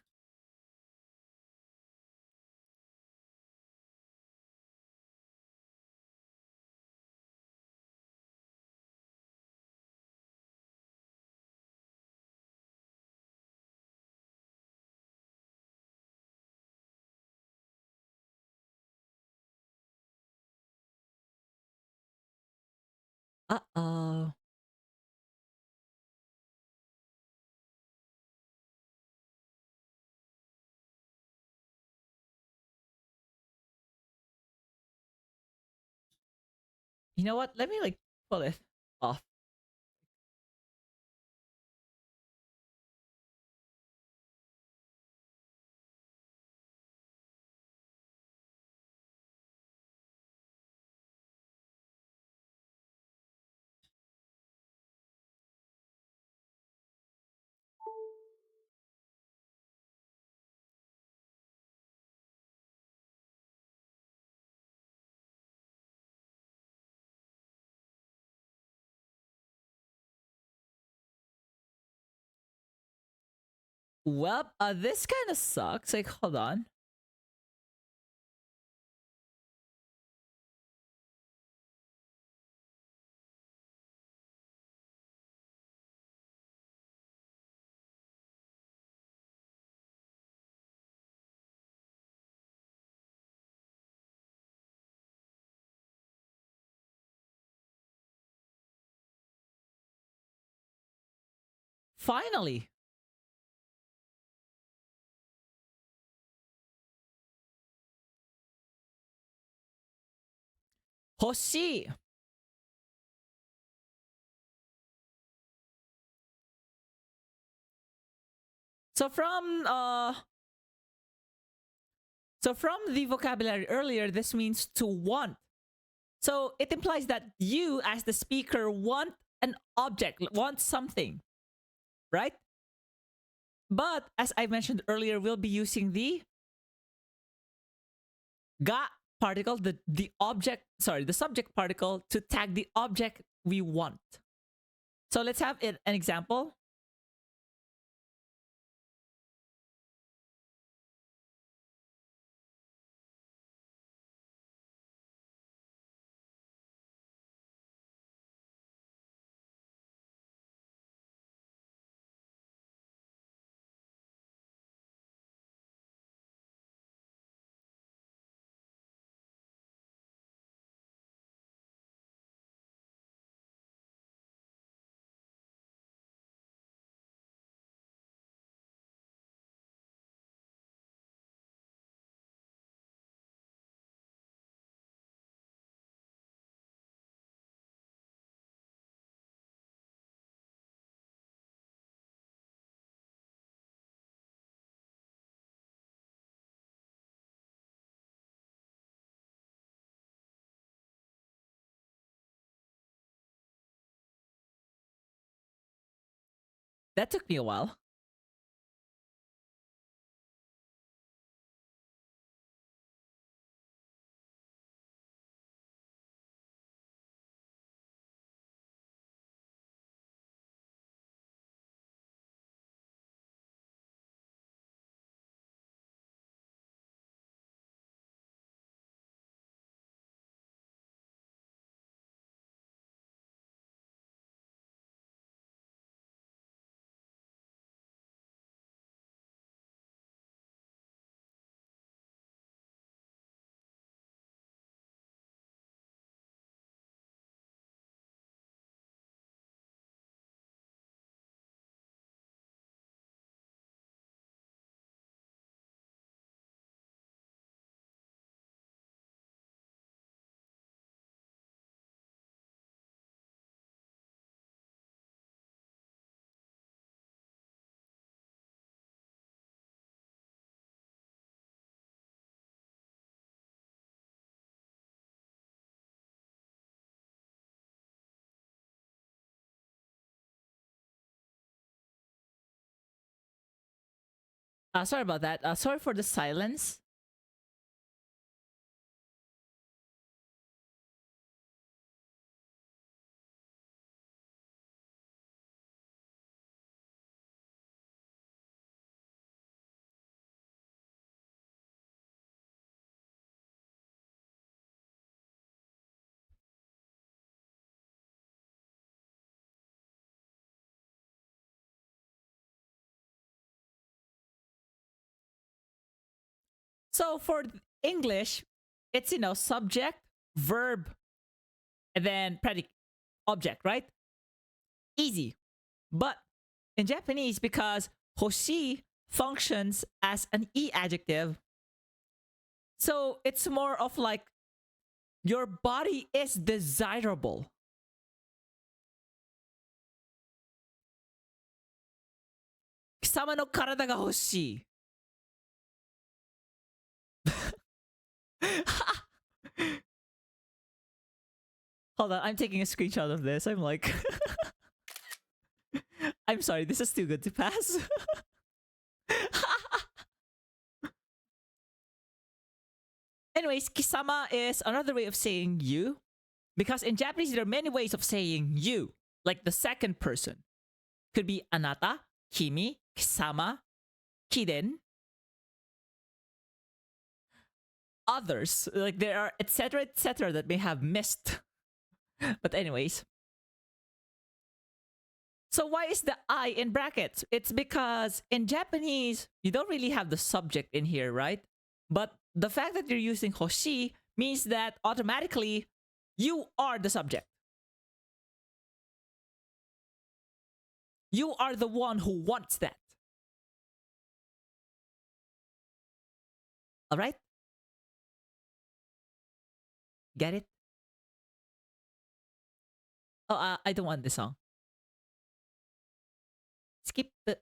Uh-oh. You know what? Let me like pull it off. Well, this kind of sucks. Like, hold on. Finally. Hoshi. So from the vocabulary earlier, this means to want. So it implies that you as the speaker want an object, want something, right? But as I mentioned earlier, we'll be using the ga particle, the object, sorry, the subject particle to tag the object we want. So let's have an example. That took me a while. Sorry about that. Sorry for the silence. So for English, it's subject, verb, and then predicate, object, right? Easy. But in Japanese, because hoshi functions as an e adjective, so it's more of like your body is desirable. Kisama no karada ga hoshii. Hold on, I'm taking a screenshot of this. I'm like, I'm sorry, this is too good to pass. Anyways, kisama is another way of saying you. Because in Japanese, there are many ways of saying you. Like the second person. Could be anata, kimi, kisama, kiden. Others. Like there are etc. that may have missed. But anyways. So why is the I in brackets? It's because in Japanese, you don't really have the subject in here, right? But the fact that you're using hoshi means that automatically you are the subject. You are the one who wants that. Alright? Get it? Oh, I don't want this song. Skip the...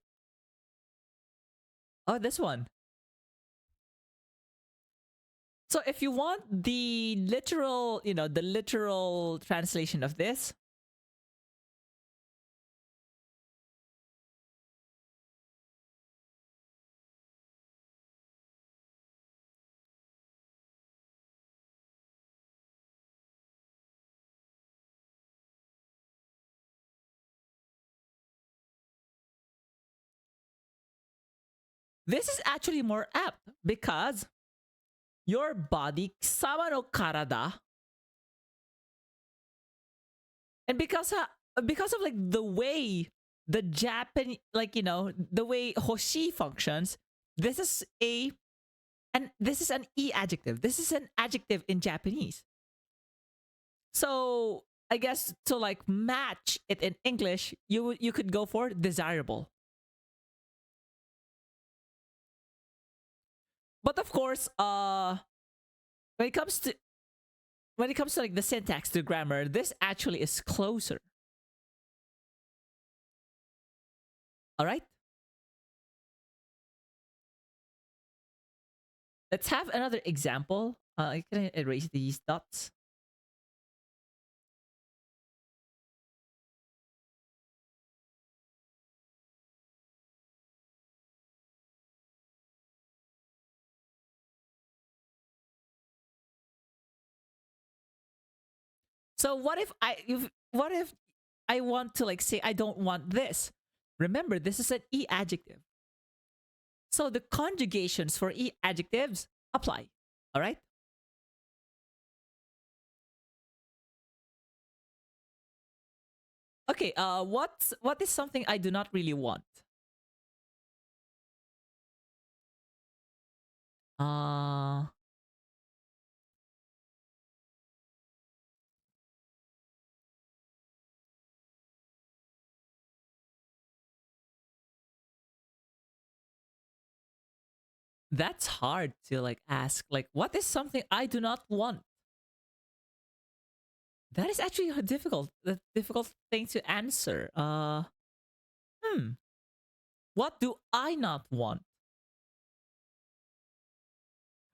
Oh, this one. So if you want the literal, the literal translation of this, this is actually more apt because your body, sama no karada, and because of like the way the Japanese, like the way hoshi functions, this is an e adjective. This is an adjective in Japanese. So I guess to like match it in English, you could go for desirable. But of course, when it comes to like the syntax to grammar, this actually is closer. All right. Let's have another example. I can erase these dots. So what if I want to like say I don't want this? Remember, this is an e adjective. So the conjugations for e adjectives apply. All right? Okay, what is something I do not really want? Uh that's hard to like ask. Like, what is something I do not want? That is actually a difficult thing to answer. What do I not want?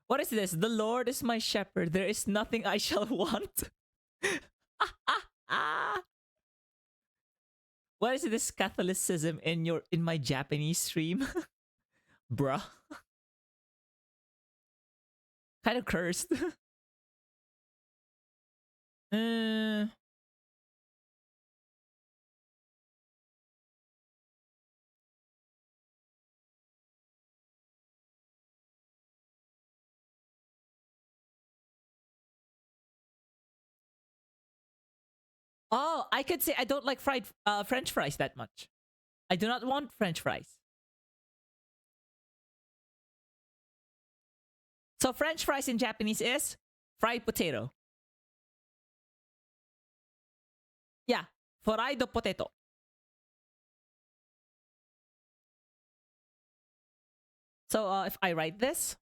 What is this? The Lord is my shepherd. There is nothing I shall want. What is this Catholicism in my Japanese stream? Bruh. Kind of cursed. uh, oh, I could say I don't like fried French fries that much. I do not want French fries. So French fries in Japanese is fried potato. Yeah, fried potato. So if I write this,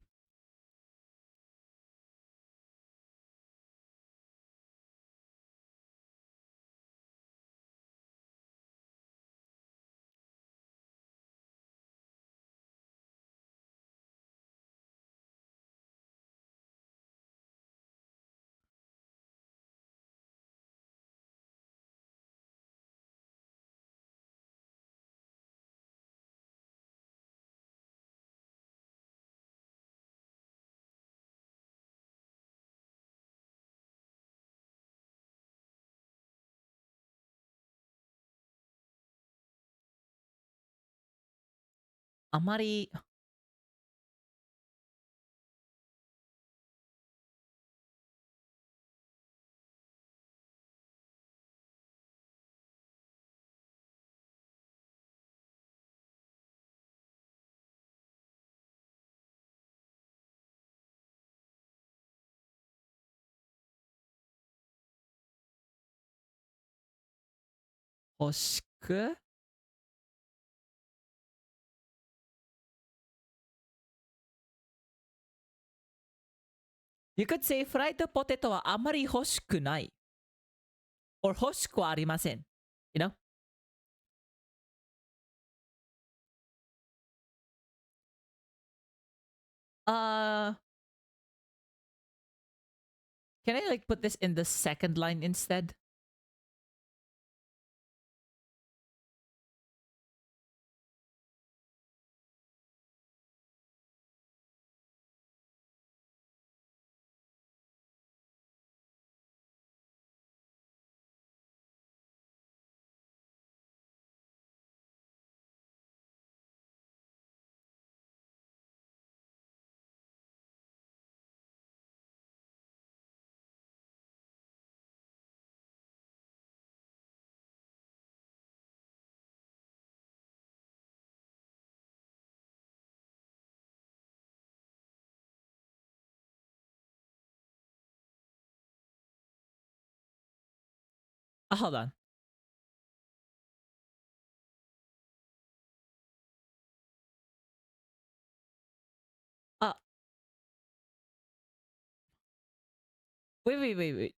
amari. Hoshiku? You could say fried potato はあまり欲しくない or 欲しくはありません you know uh can I like put this in the second line instead? Hold on. Uh wait.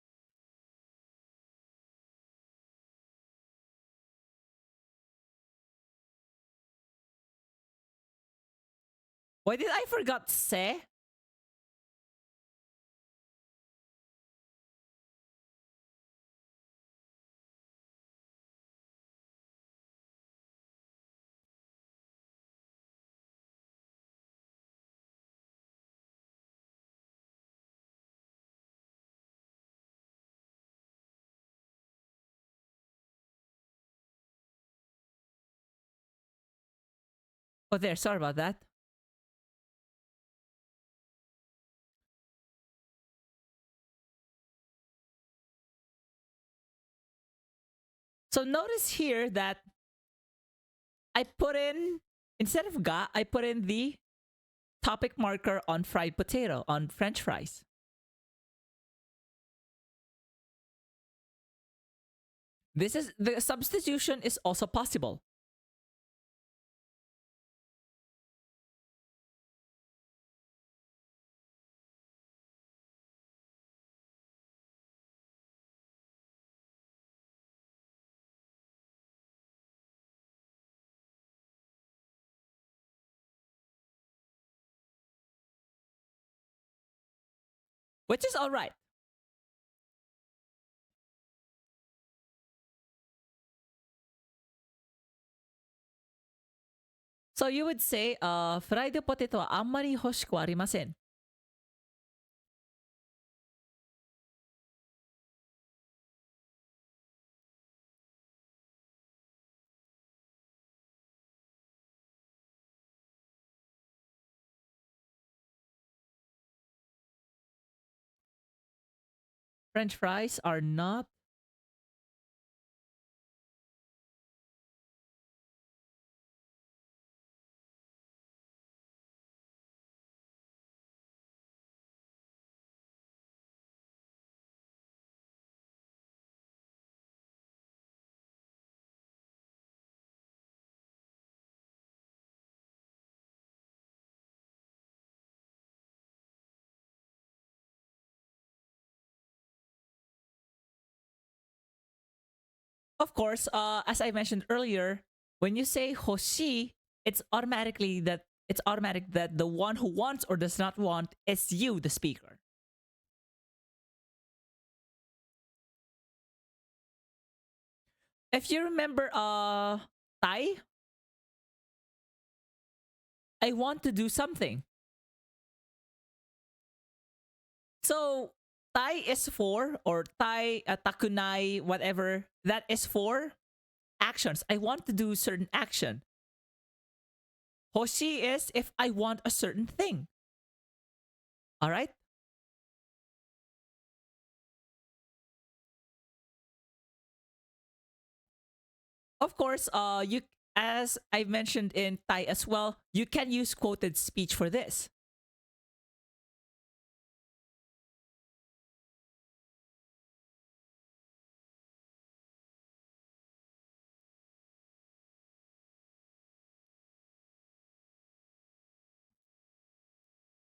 Why did I forgot say? Oh there, sorry about that. So notice here that I put in, instead of ga, I put in the topic marker on fried potato, on French fries. This is, the substitution is also possible. Which is alright. So you would say, フライドポテトはあんまり欲しくはありません。French fries are not. Of course, as I mentioned earlier, when you say hoshi, it's automatic that the one who wants or does not want is you, the speaker. If you remember, Tai, I want to do something. So Tai is for, or Tai, takunai, whatever, that is for actions. I want to do certain action. Hoshi is if I want a certain thing. All right? Of course, you as I mentioned in Thai as well, you can use quoted speech for this.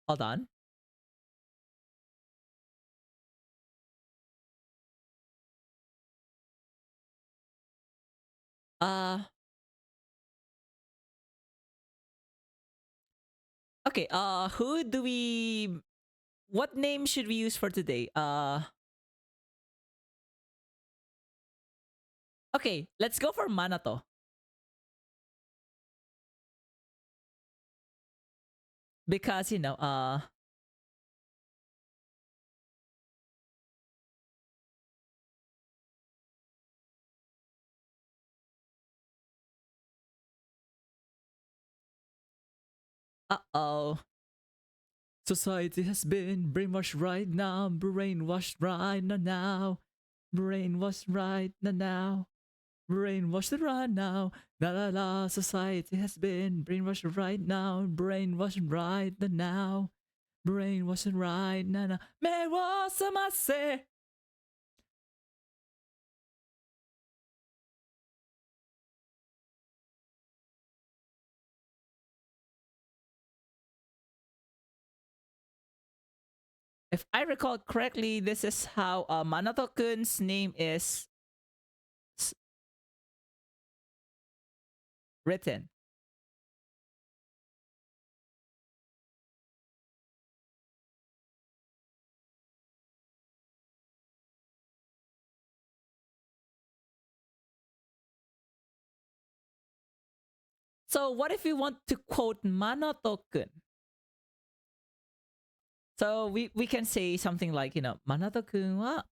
Hold on. Uh okay, who do we what name should we use for today? Okay, let's go for Manato. Because uh-oh. Society has been brainwashed right now, brainwashed right now, brainwashed right now. Brainwashed right now. La la la. Society has been brainwashed right now. Brainwashed right now. Brainwashed right now. Me wo samase. If I recall correctly, this is how Manato-kun's name is written. So what if we want to quote Manato-kun? So we can say something like, Manato-kun wa.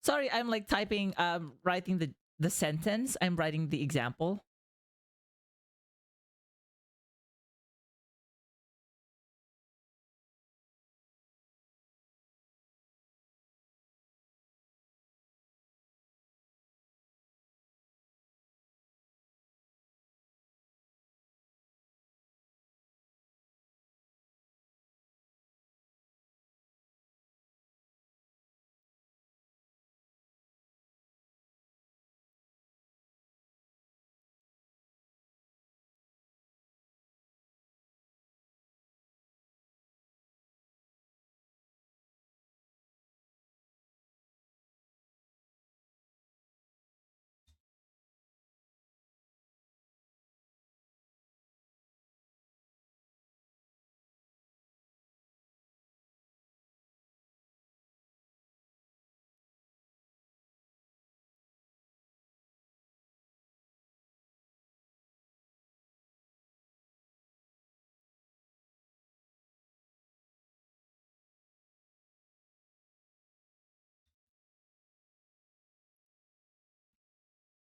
Sorry, I'm like typing, writing the sentence. I'm writing the example.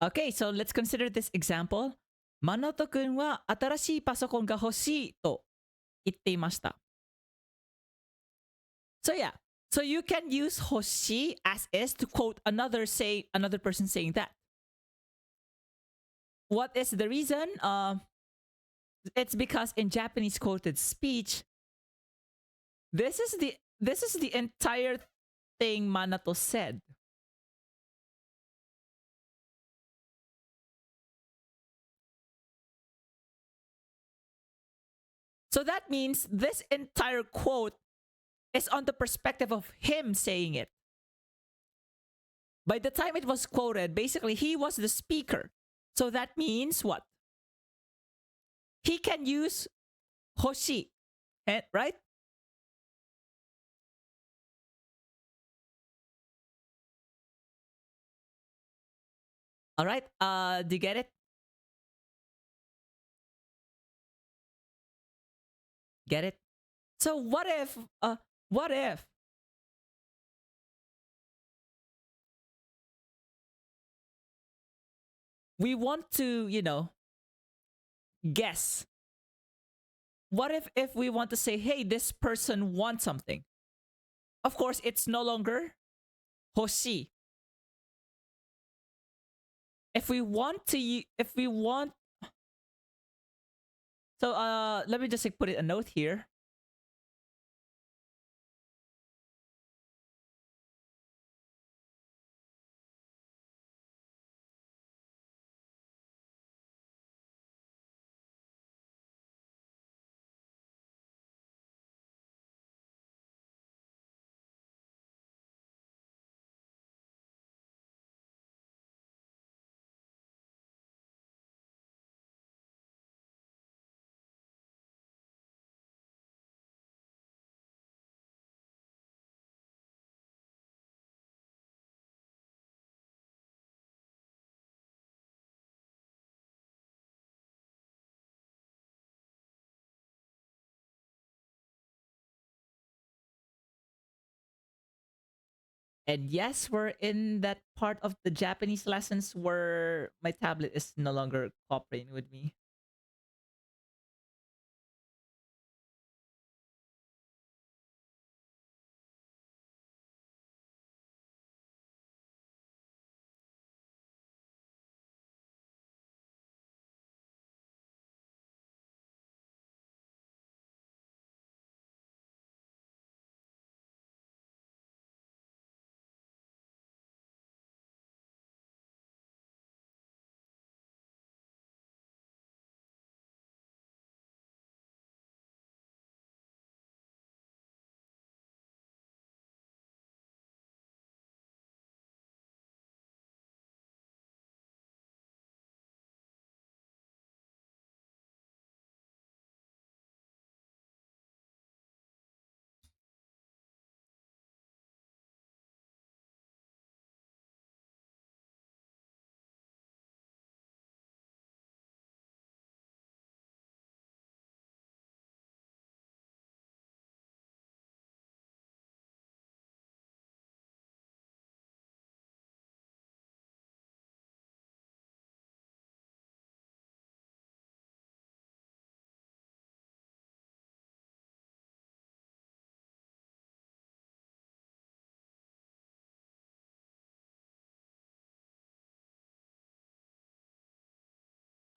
Okay, so let's consider this example. マナト君は新しいパソコンが欲しいと言っていました。So yeah, so you can use 欲しい as is to quote another person saying that. What is the reason? It's because in Japanese quoted speech, this is the entire thing Manato said. So that means this entire quote is on the perspective of him saying it. By the time it was quoted, basically he was the speaker. So that means what? He can use hoshi, right? All right. Do you get it? Get it? So what if we want to, guess? What if we want to say, hey, this person wants something? Of course, it's no longer hoshi. If we want, so let me just put it a note here. And yes, we're in that part of the Japanese lessons where my tablet is no longer cooperating with me.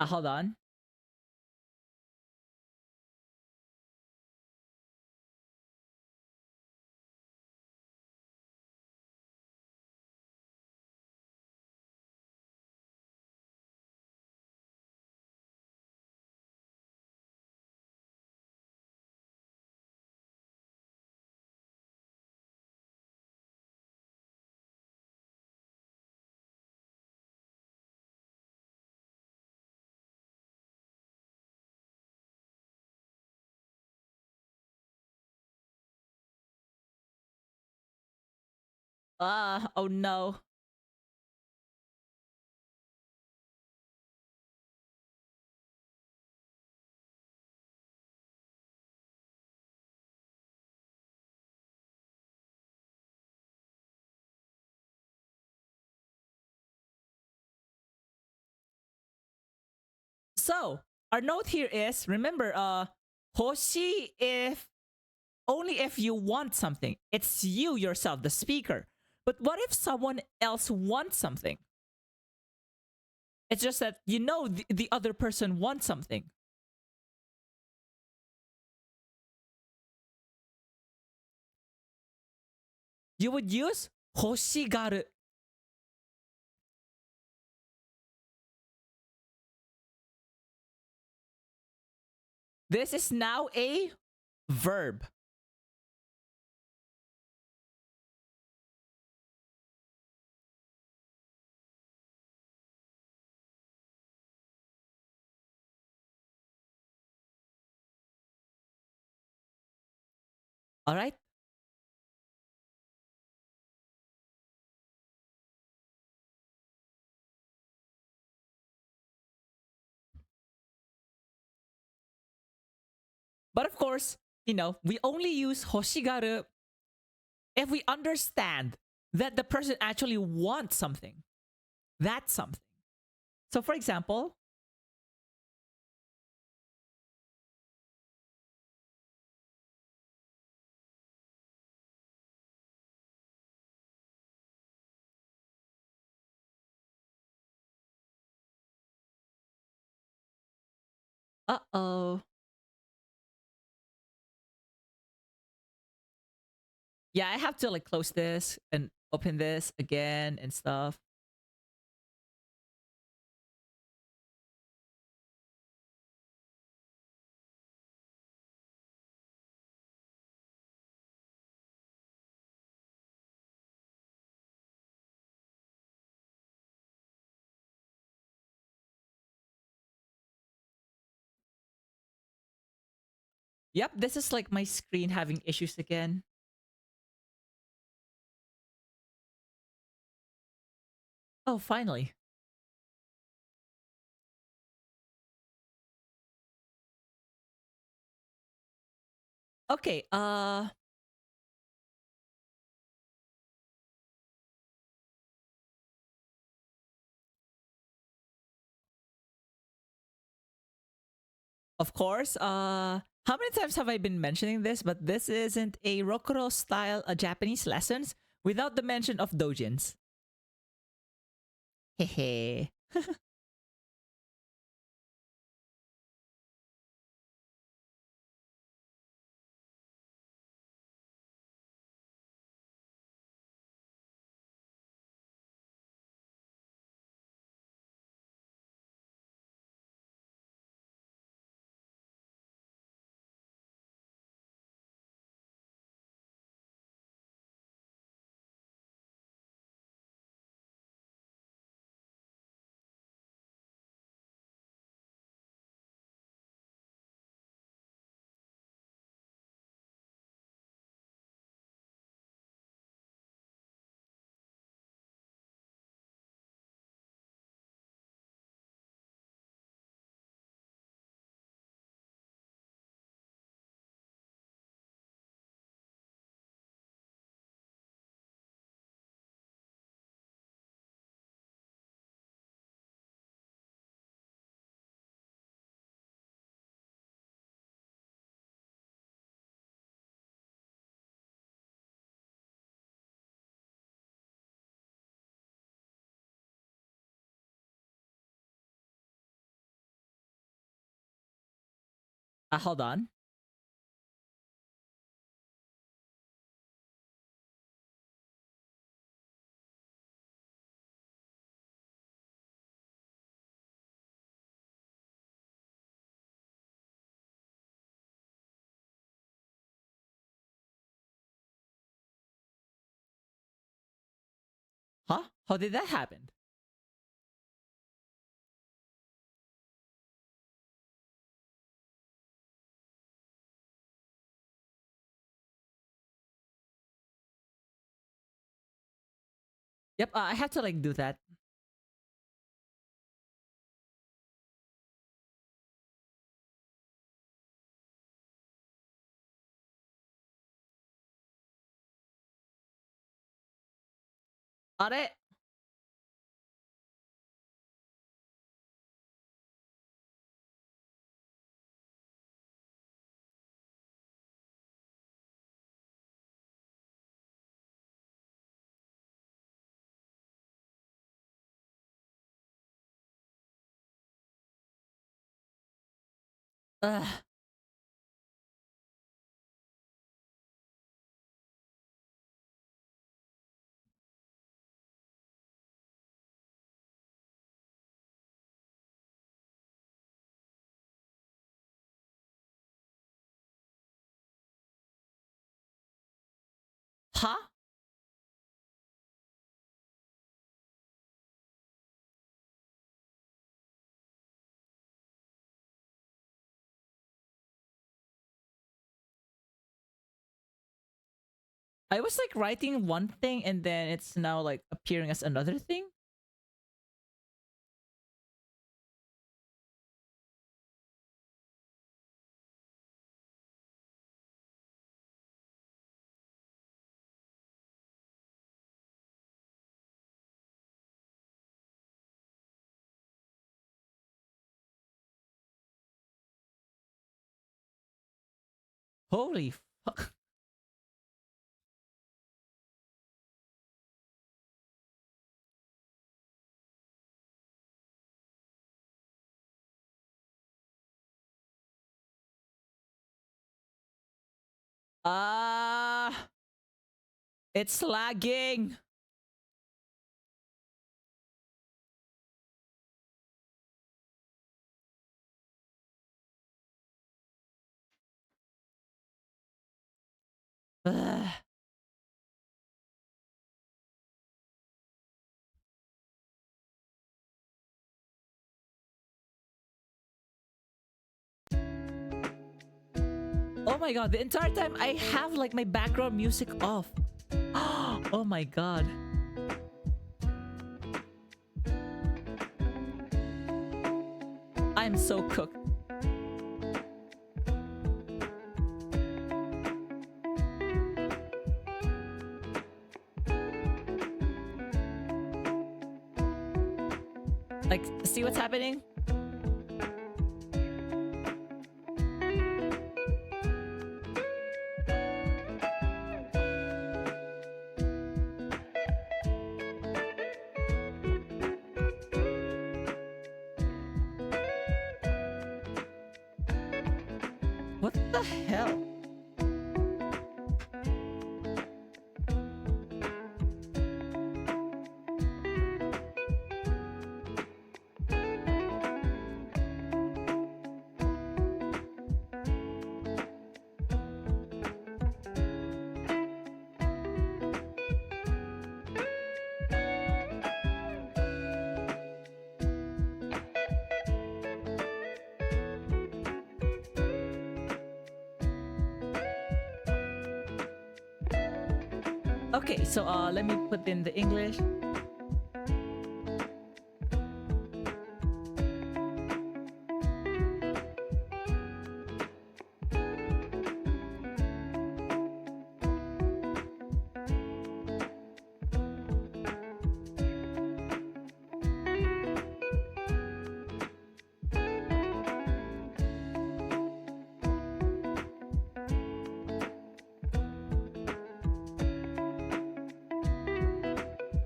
Hold on. Oh no. So our note here is, remember, hoshi if only if you want something. It's you yourself, the speaker. But what if someone else wants something? It's just that you know the other person wants something. You would use hoshigaru. This is now a verb. All right? But of course, we only use hoshigaru if we understand that the person actually wants something. That's something. So for example, uh-oh. Yeah, I have to like close this and open this again and stuff. Yep, this is like my screen having issues again. Oh, finally. Okay, of course, how many times have I been mentioning this? But this isn't a Rokuro style Japanese lessons without the mention of dojins. Hehe. Hold on. Huh? How did that happen? Yep, I have to like do that. Are? Ugh. Huh? I was like writing one thing and then it's now like appearing as another thing. Holy fuck. Ah, it's lagging. Ugh. Oh my god, the entire time I have like my background music off. Oh my god. I'm so cooked. Like, see what's happening? What the hell? Okay, so let me put in the English.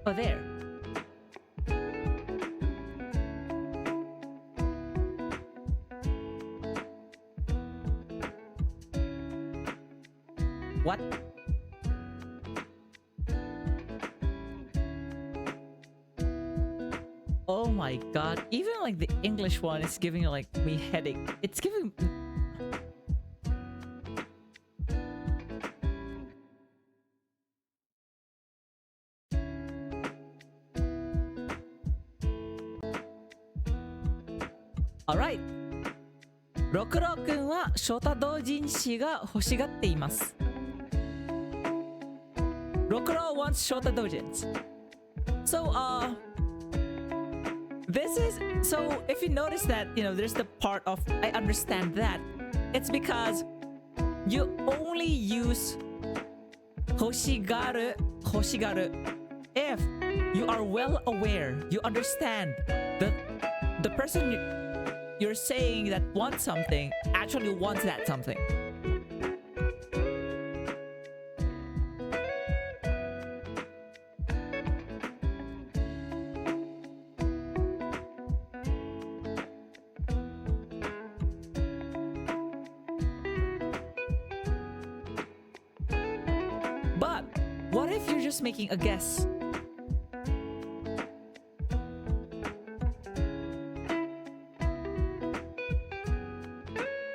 Oh, there. What? Oh my god. Even like the English one is giving like me headache. It's giving... Alright. 六郎くんはショタ同人誌が欲しがっています。六郎 wants Shota Dojins. So, this is... So, if you notice that, you know, there's the part of... I understand that. It's because you only use hoshigaru if you are well aware, you understand that the person you're saying that wants something actually wants that something. What if you're just making a guess?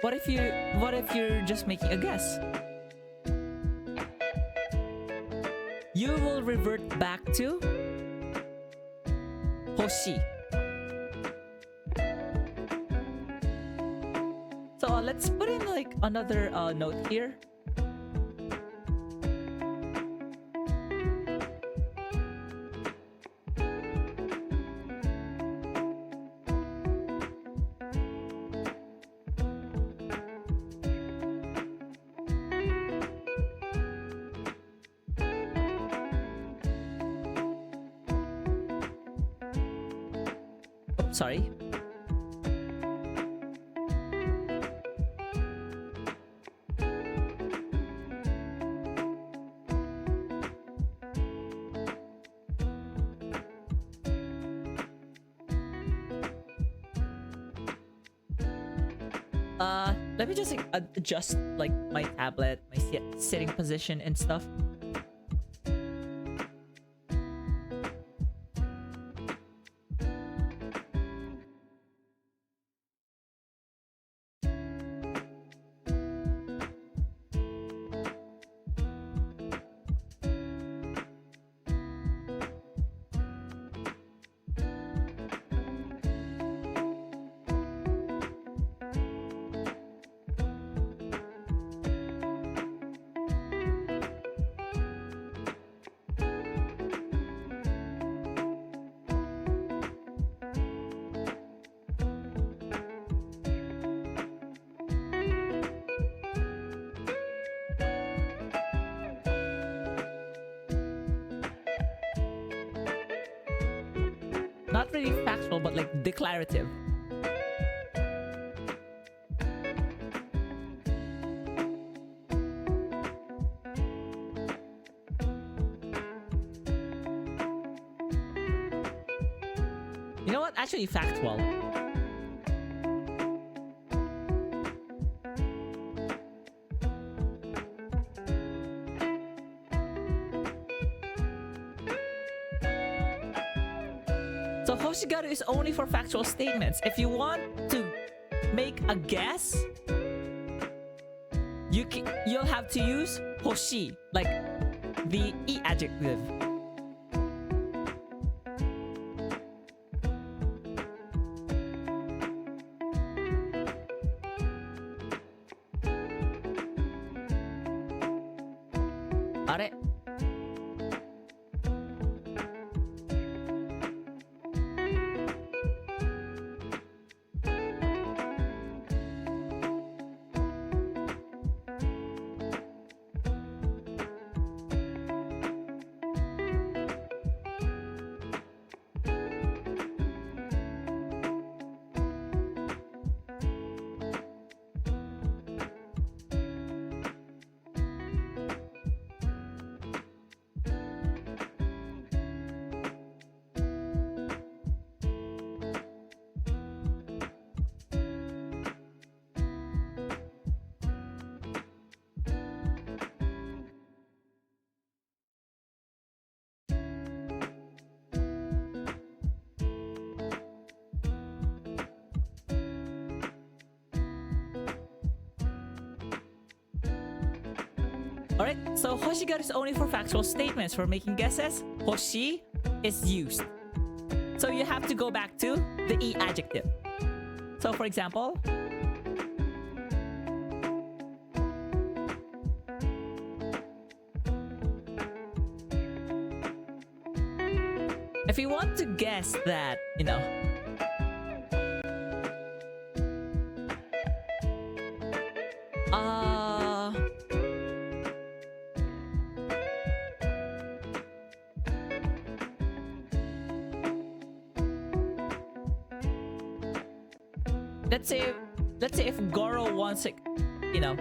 What if you're just making a guess? You will revert back to Hoshi. So let's put in like another note here. Sorry. Let me just like adjust like my tablet, my sitting position and stuff. Not really factual, but like declarative. You know what? Actually, factual. So Hoshigaru is only for factual statements. If you want to make a guess, you'll have to use hoshi, like the e adjective. Are? Alright, so Hoshigaru is only for factual statements. For making guesses, Hoshi is used. So you have to go back to the e adjective. So for example, if you want to guess that, you know, let's say if Goro wants like, you know,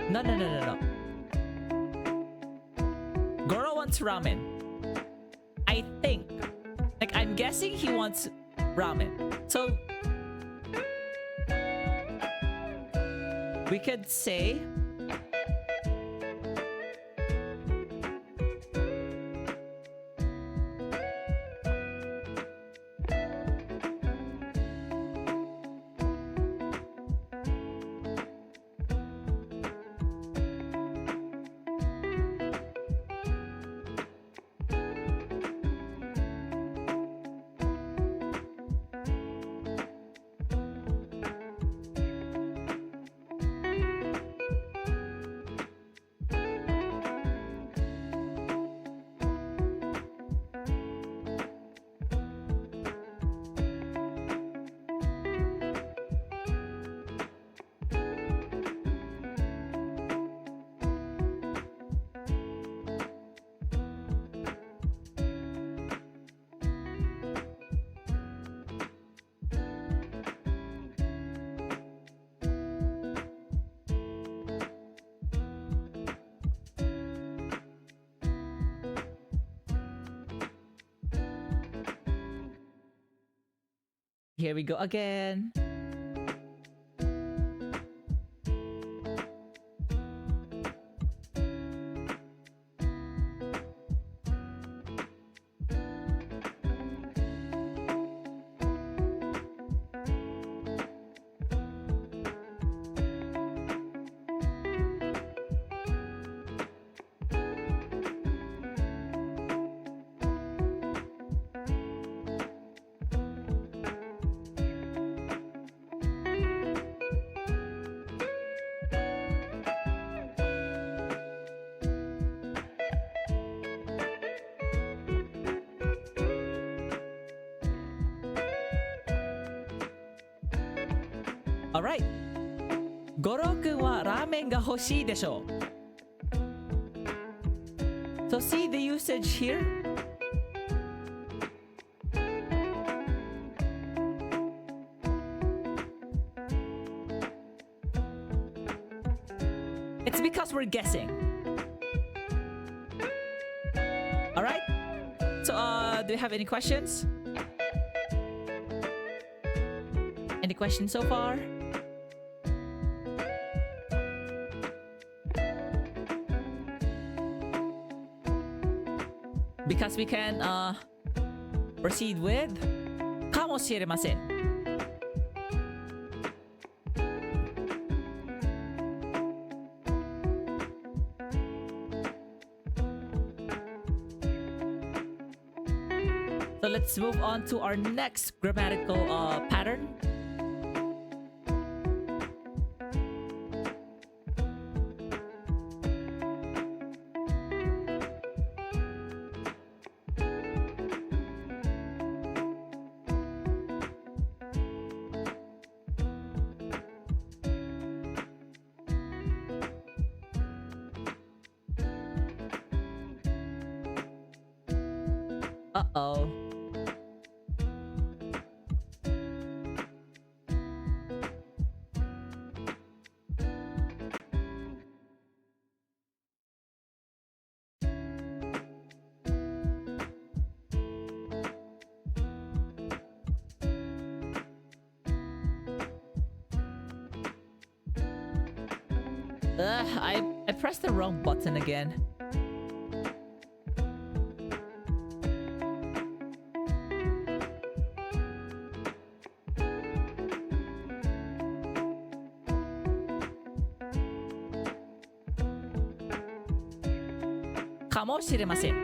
no. Goro wants ramen. I think, like, I'm guessing he wants ramen. So we could say Here we go again. Alright. 五郎くんはラーメンが欲しいでしょう。So see the usage here? It's because we're guessing. Alright? So, do you have any questions? Any questions so far? Because we can proceed with かもしれません。So let's move on to our next grammatical pattern. Uh-oh. I pressed the wrong button again. Ka mo shiremasen.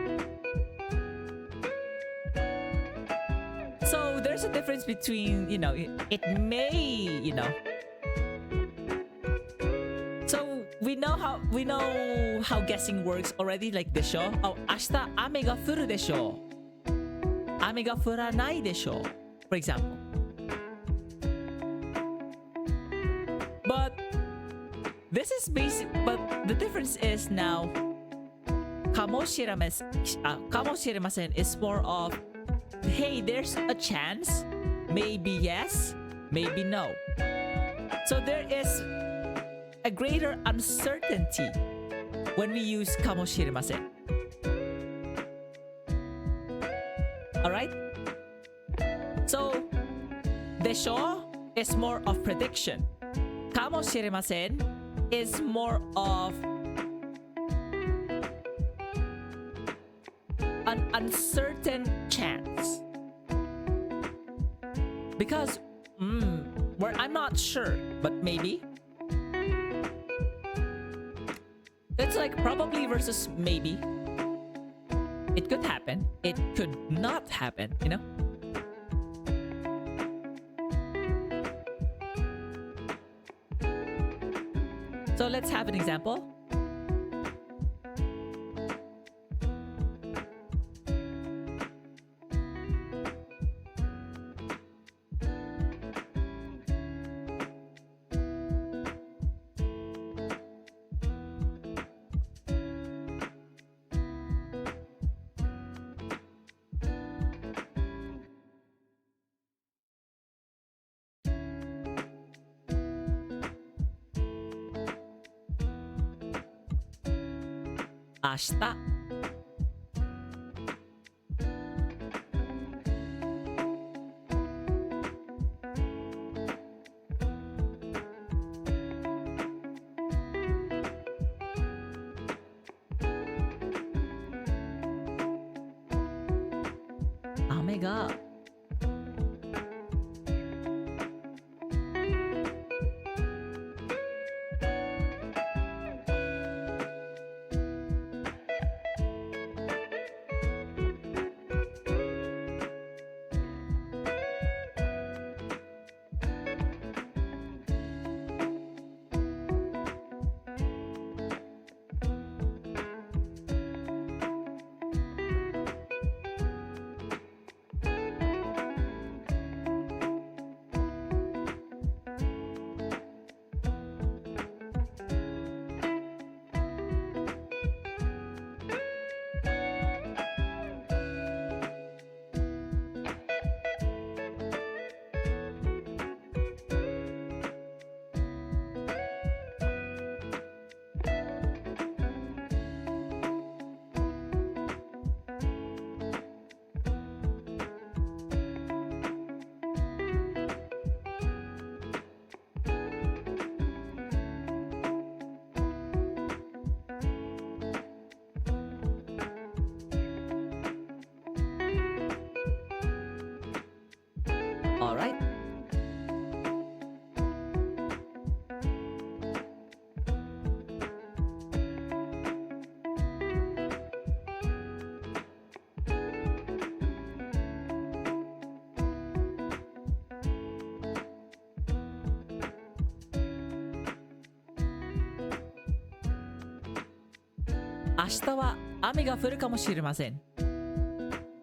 So there's a difference between, you know, it may, you know. So we know how guessing works already, like the show. Oh, 明日雨が降るでしょう。雨が降らないでしょう。For example. But this is basic, but the difference is now かもしれません is more of, hey, there's a chance, maybe yes, maybe no. So there is a greater uncertainty when we use かもしれません. Alright? So, でしょ is more of prediction. かもしれません is more of an uncertain chance. Because, well, I'm not sure, but maybe. It's like probably versus maybe. It could happen. It could not happen, you know? So let's have an example. Ashita. 雨がAlright.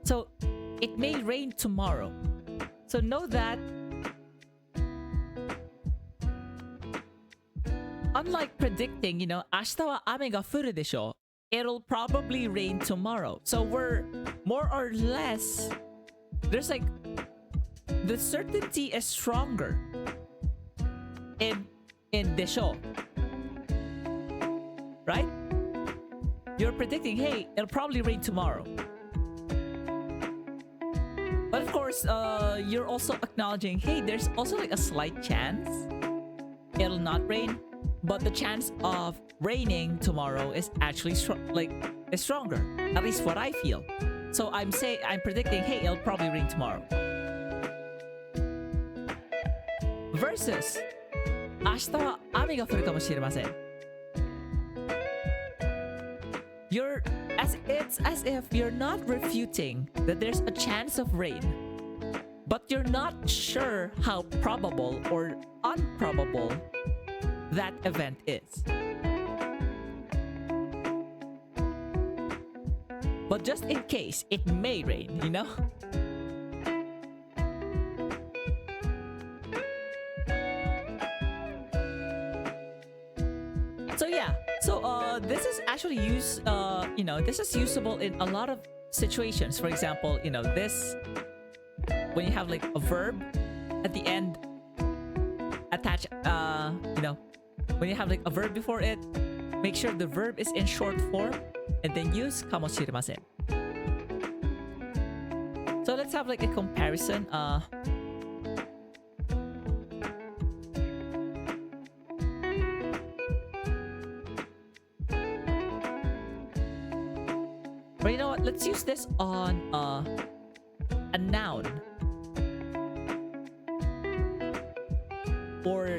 So it may rain tomorrow. So know that unlike predicting, 明日は雨が降るでしょう it'll probably rain tomorrow. So we're more or less, there's like, the certainty is stronger in the show. Right? You're predicting, hey, it'll probably rain tomorrow. But of course, you're also acknowledging, hey, there's also like a slight chance it'll not rain, but the chance of raining tomorrow is actually is stronger. At least what I feel. So I'm predicting, hey, it'll probably rain tomorrow. Versus, 明日は雨が降るかもしれません. It's as if you're not refuting that there's a chance of rain, but you're not sure how probable or unprobable that event is. But just in case, it may rain, you know? So yeah, this is actually this is usable in a lot of situations. For example, this, when you have like a verb at the end, attach, when you have like a verb before it, make sure the verb is in short form and then use かもしれません. So let's have like a comparison. But you know what? Let's use this on a noun. Or,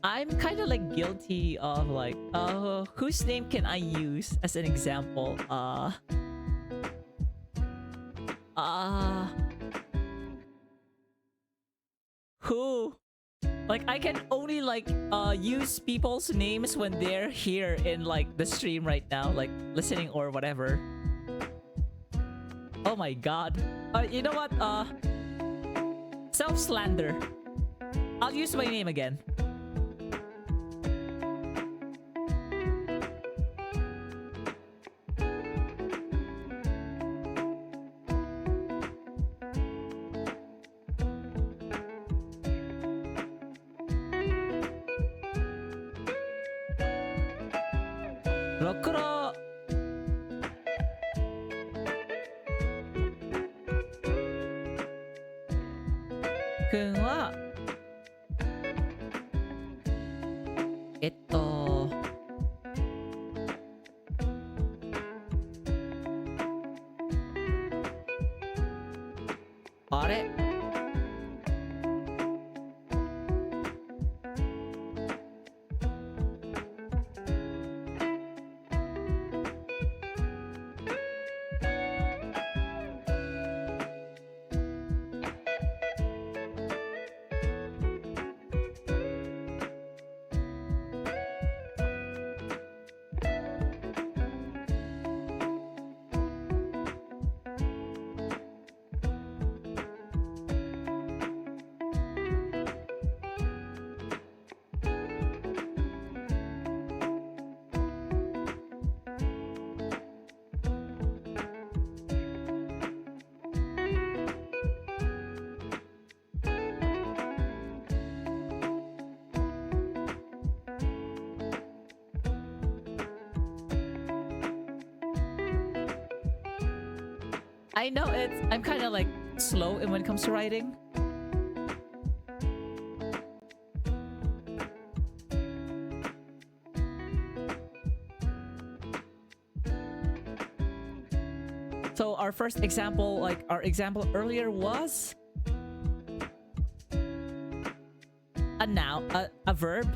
I'm kind of like guilty of like, whose name can I use as an example? Who? Like, I can only like use people's names when they're here in like the stream right now, like listening or whatever. Oh my god. You know what? Self-slander. I'll use my name again. くんはあれI know I'm kind of like slow when it comes to writing. So our first example, like our example earlier was a noun, a verb.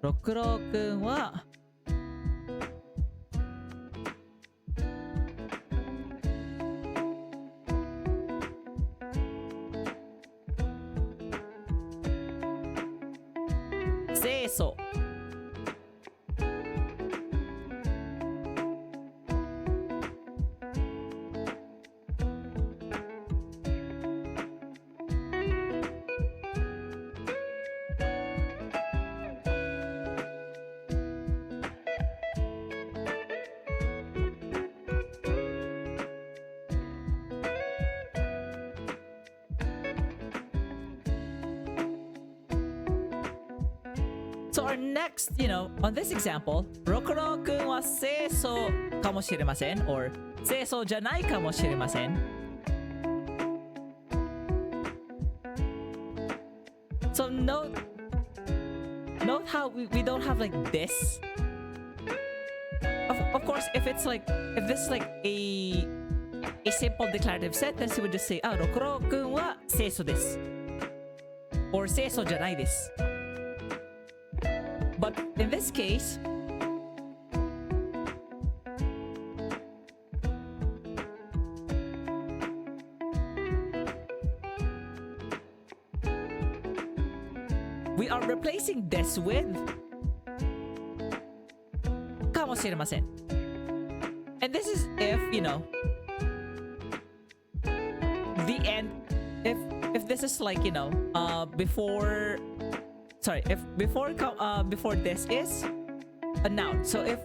Rokuro kun wa seiso. So our next, on this example, Rokuro-kun wa seiso kamoshiremasen or seiso janai kamoshiremasen. So note how we don't have like this. Of course, if this is like a simple declarative sentence, you would just say, Rokuro-kun wa seiso desu. Or seiso janai desu. But in this case, we are replacing this with kamoshiremasen. And this is if, the end, if this is like, before... Sorry, if before this is a noun. So if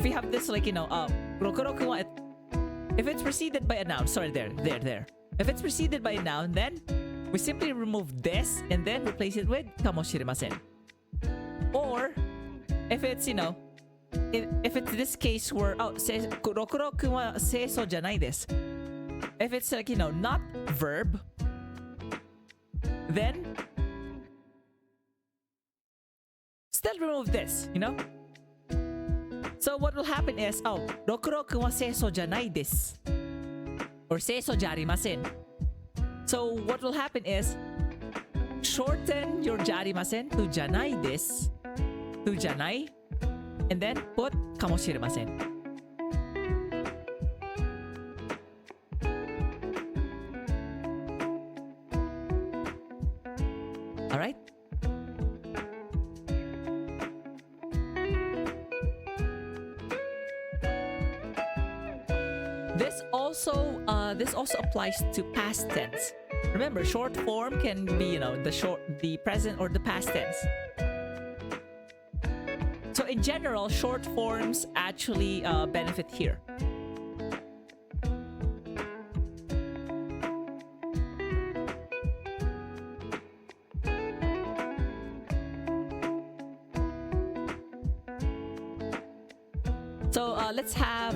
we have this like Rokuro-kun wa, if it's preceded by a noun, sorry, there. If it's preceded by a noun, then we simply remove this and then replace it with kamoshiremasen. Or if it's if it's this case where Rokuro-kun wa seiso janai desu. If it's like not verb, then still remove this, So what will happen is, Rokuro-kun wa seiso janai desu. Or seiso jarimasen. So what will happen is, shorten your jarimasen to janai desu, to janai, and then put kamoshiremasen. Alright? This also applies to past tense. Remember, short form can be, the present or the past tense. So in general, short forms actually benefit here. So let's have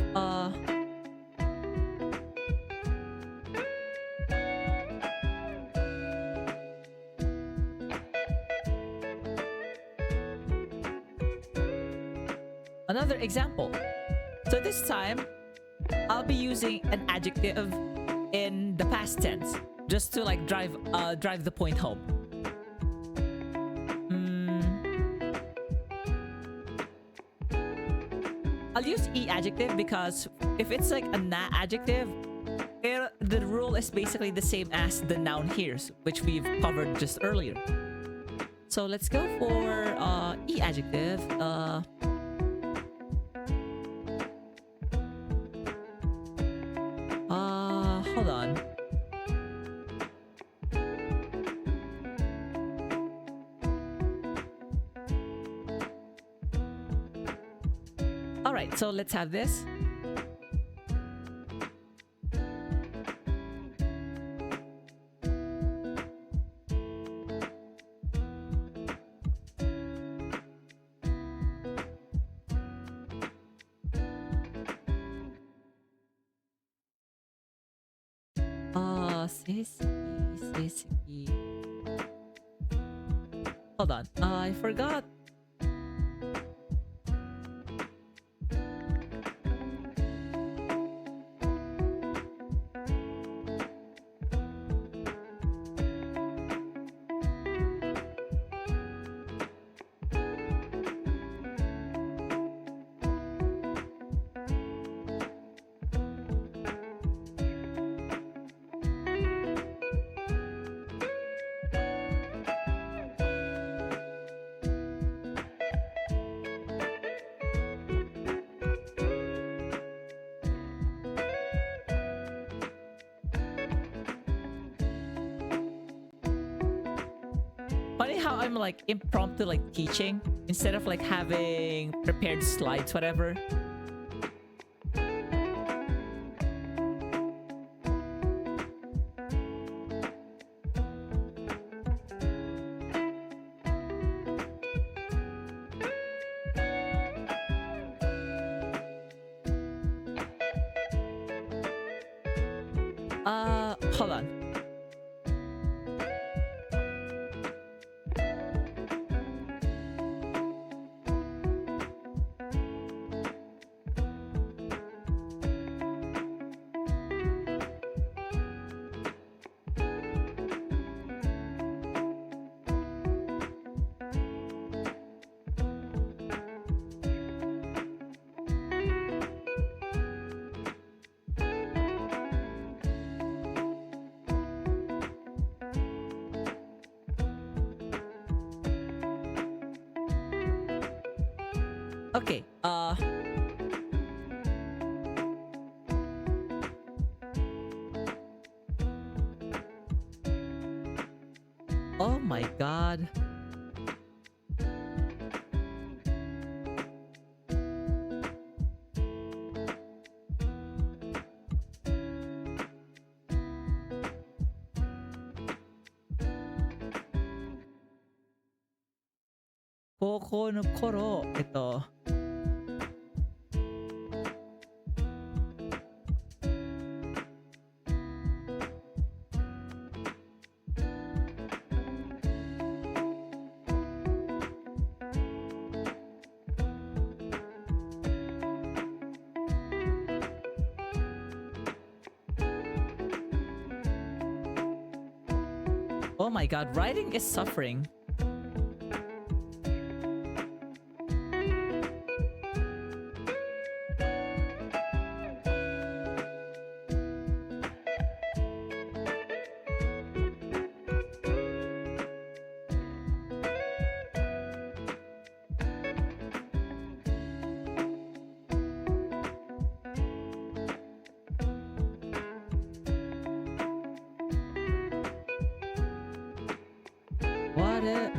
another example. So this time, I'll be using an adjective in the past tense just to like drive the point home. I'll use e adjective because if it's like a na adjective, the rule is basically the same as the noun here, which we've covered just earlier. So let's go for e adjective. Hold on. All right, so let's have this. Sisiki. Hold on, I forgot. Funny how I'm like impromptu like teaching instead of like having prepared slides, whatever. Hold on. Okay, oh my god. Koko no koro, oh my god, writing is suffering. What it?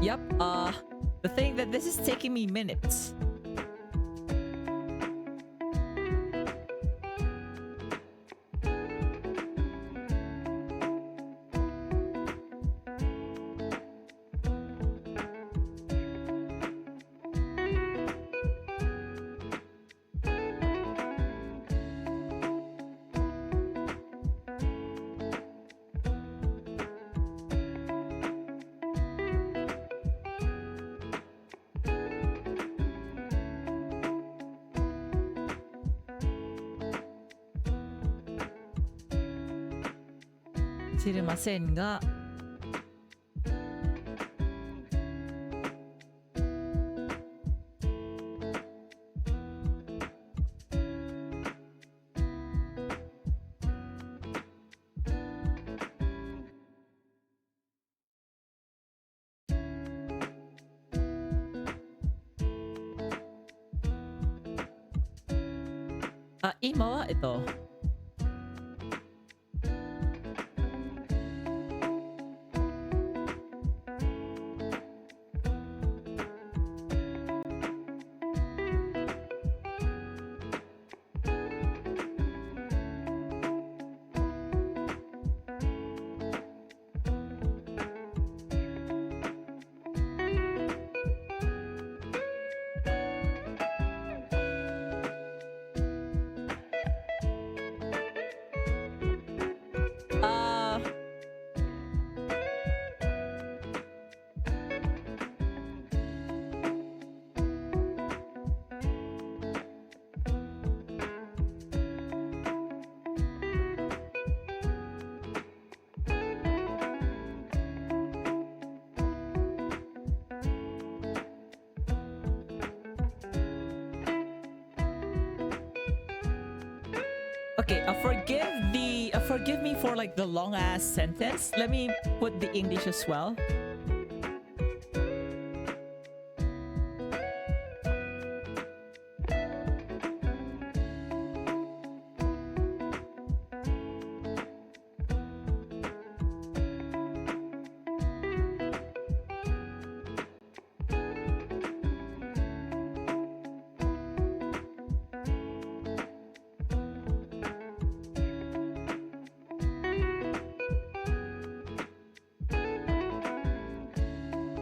Yep, the thing that this is taking me minutes. Masire masen ga今はOkay, forgive me for like the long ass sentence. Let me put the English as well.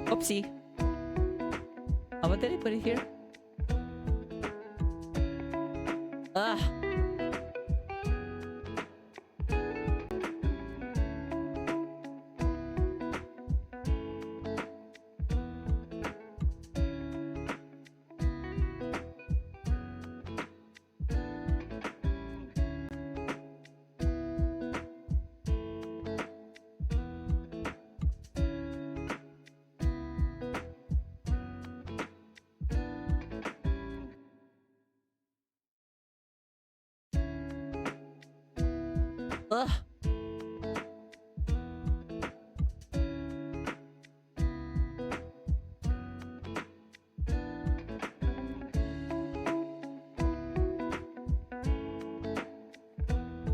Oopsie. What did I put it here? Ugh. Ugh.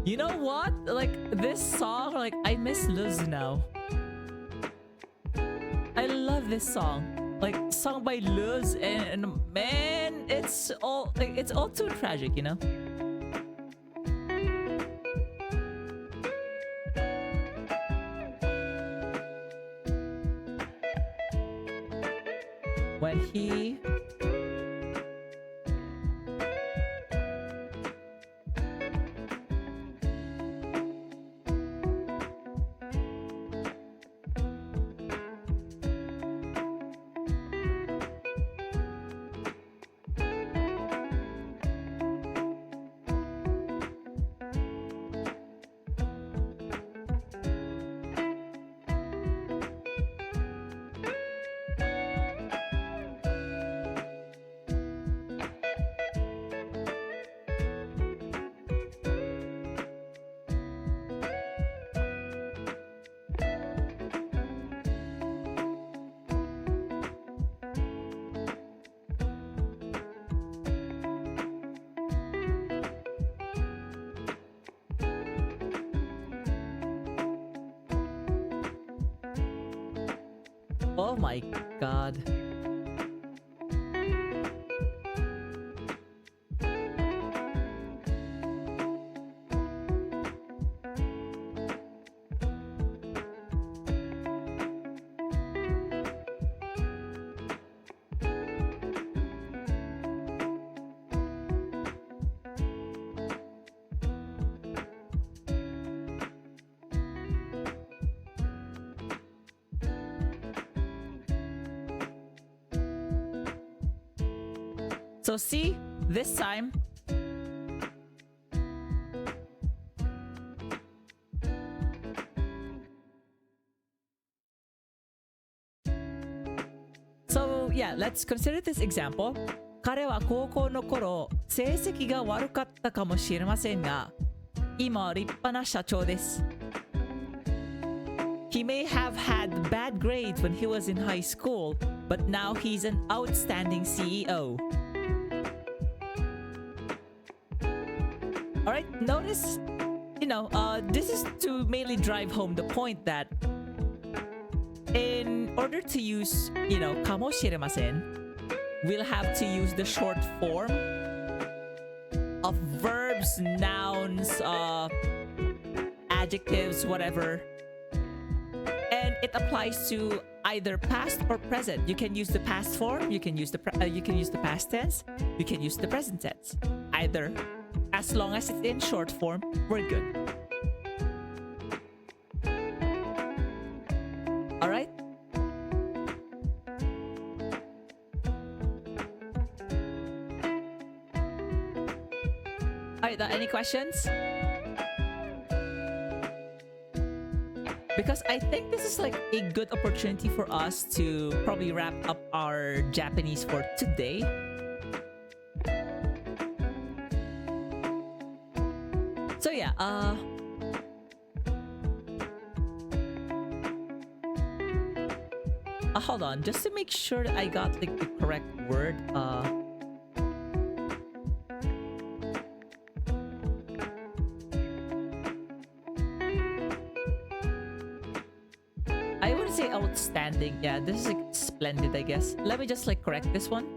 You know what? Like this song, like I miss Luz now. I love this song. Like sung by Luz and man, it's all too tragic, you know? When he Oh my god. So see, this time, so yeah, let's consider this example. 彼は高校の頃、成績が悪かったかもしれませんが、今は立派な社長です。He may have had bad grades when he was in high school, but now he's an outstanding CEO. Alright, notice, this is to mainly drive home the point that in order to use, かもしれません, we'll have to use the short form of verbs, nouns, adjectives, whatever. And it applies to either past or present. You can use the past form, you can use the past tense, you can use the present tense. Either. As long as it's in short form, we're good. Alright? Alright, any questions? Because I think this is like a good opportunity for us to probably wrap up our Japanese for today. So yeah, hold on, just to make sure that I got like the correct word. I would say outstanding. Yeah, this is like splendid, I guess. Let me just like correct this one.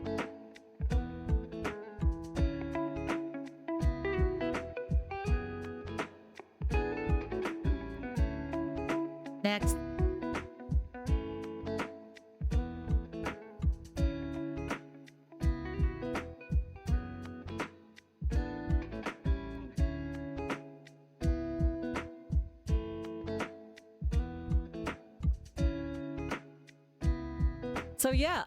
Next. So yeah,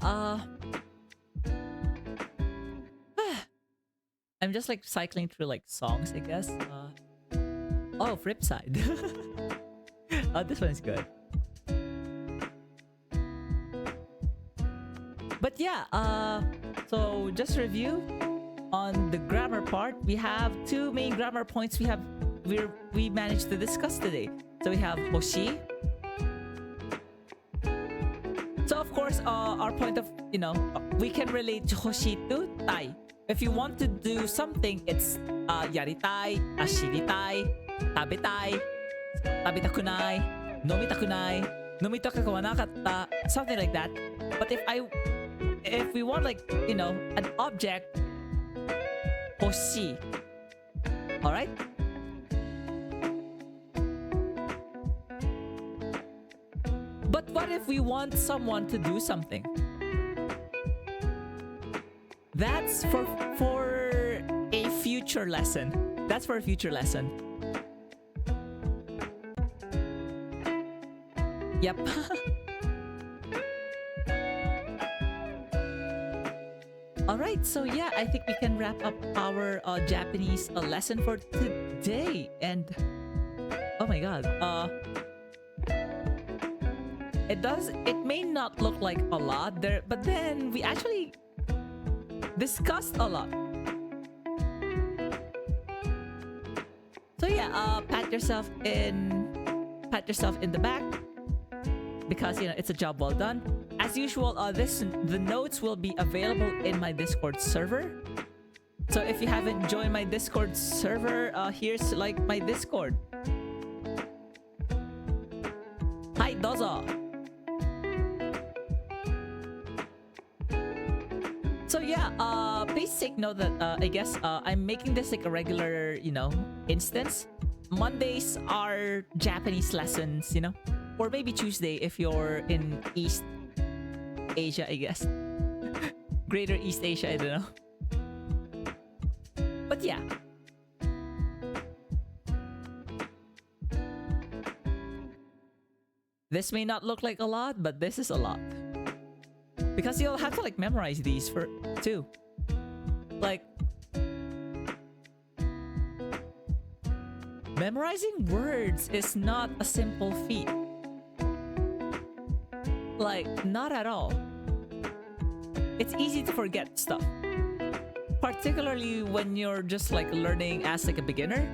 I'm just like cycling through like songs, I guess. Oh, flip side. Oh, this one is good. But yeah, so just review on the grammar part. We have two main grammar points we managed to discuss today. So we have hoshi. So of course, our point of, we can relate to hoshi to tai. If you want to do something, it's yaritai, shiritai, tabetai, tabitakunai, nomitakunai, nomitaka wa nakatta, something like that. But if we want like, an object, hoshi. Alright? But what if we want someone to do something? That's for a future lesson. That's for a future lesson. Yep. Alright, so yeah, I think we can wrap up our Japanese lesson for today. And oh my god, it may not look like a lot there, but then we actually discussed a lot. So yeah, pat yourself in the back, because it's a job well done. As usual, the notes will be available in my Discord server. So if you haven't joined my Discord server, here's like my Discord. Hi, dozo. please take note that I guess I'm making this like a regular, instance. Mondays are Japanese lessons, or maybe Tuesday if you're in East Asia, I guess. Greater East Asia, I don't know. But yeah. This may not look like a lot, but this is a lot. Because you'll have to like memorize these for too. Like memorizing words is not a simple feat. Like, not at all. It's easy to forget stuff. Particularly when you're just like learning as like a beginner.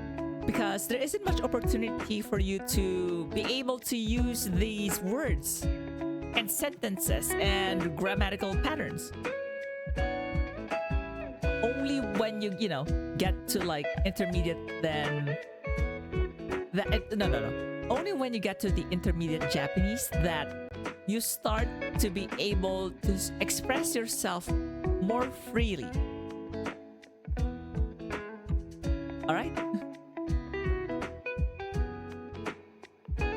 Because there isn't much opportunity for you to be able to use these words and sentences and grammatical patterns. Only when you get to like intermediate then... No. Only when you get to the intermediate Japanese that you start to be able to express yourself more freely. Alright?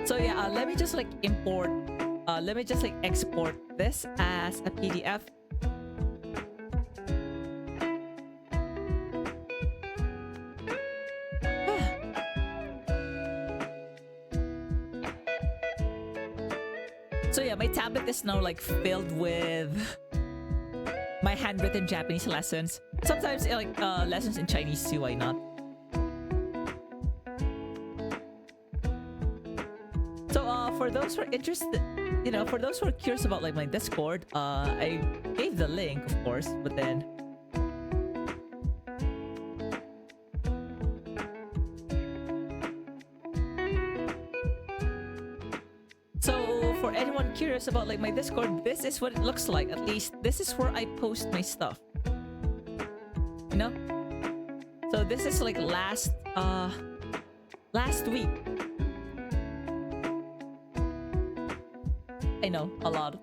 So yeah, let me just like export this as a PDF. So yeah, my tablet is now like filled with my handwritten Japanese lessons. Sometimes like lessons in Chinese too, why not? So for those who are interested, for those who are curious about like my Discord, I gave the link, of course, but then for anyone curious about like my Discord, this is what it looks like. At least this is where I post my stuff. So this is like last week. I know, a lot.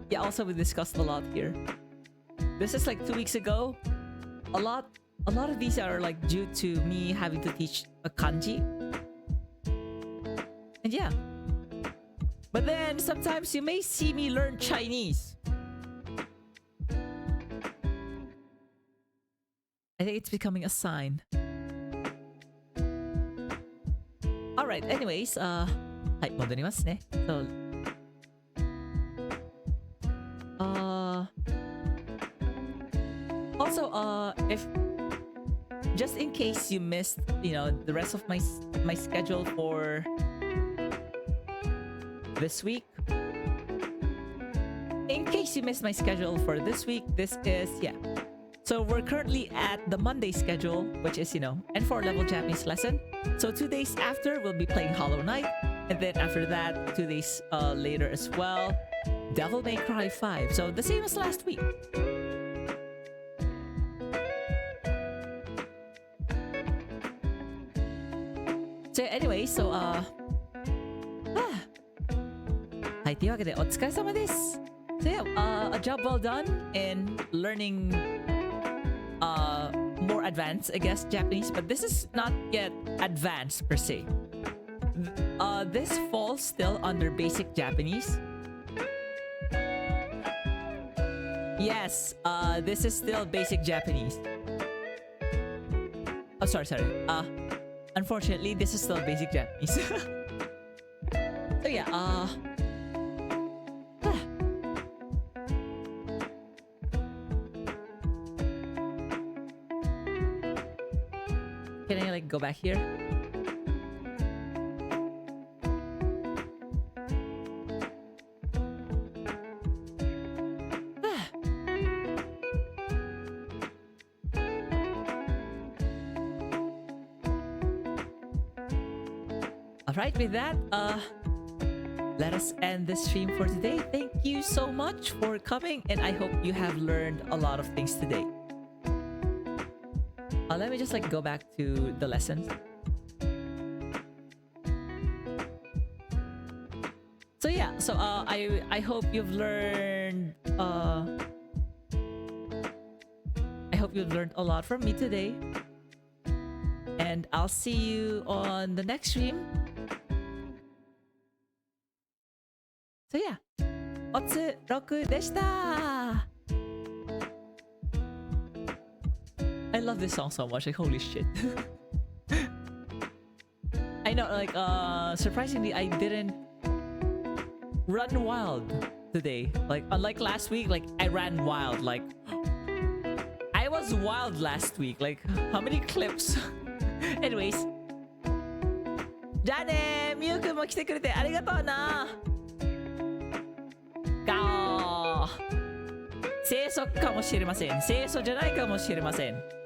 Yeah, also we discussed a lot here. This is like 2 weeks ago. A lot of these are like due to me having to teach a kanji. And yeah. But then, sometimes you may see me learn Chinese. I think it's becoming a sign. Alright, anyways, はい、戻りますね。So, also, if just in case you missed, the rest of my schedule for this week. In case you missed my schedule for this week, this is, So we're currently at the Monday schedule, which is, N4 level Japanese lesson. So 2 days after, we'll be playing Hollow Knight. And then after that, 2 days later as well, Devil May Cry 5. So the same as last week. So anyway, so, はい、というわけでお疲れ様です。So yeah, a job well done in learning more advanced, I guess, Japanese, but this is not yet advanced per se. This falls still under basic Japanese. Yes, this is still basic Japanese. Oh, sorry. Unfortunately, this is still basic Japanese. So yeah, can I like go back here? Alright, with that, let us end this stream for today. Thank you so much for coming, and I hope you have learned a lot of things today. Let me just like go back to the lessons. So yeah, so I hope you've learned hope you've learned a lot from me today. And I'll see you on the next stream. So yeah, おつろくでした。I love this song so much, like holy shit. I know, like surprisingly I didn't run wild today. Like unlike last week, like I ran wild. Like I was wild last week. Like how many clips? Anyways. じゃあねー、みゆくんも来てくれてありがとうな。ガオー。清楚かもしれません。清楚じゃないかもしれません。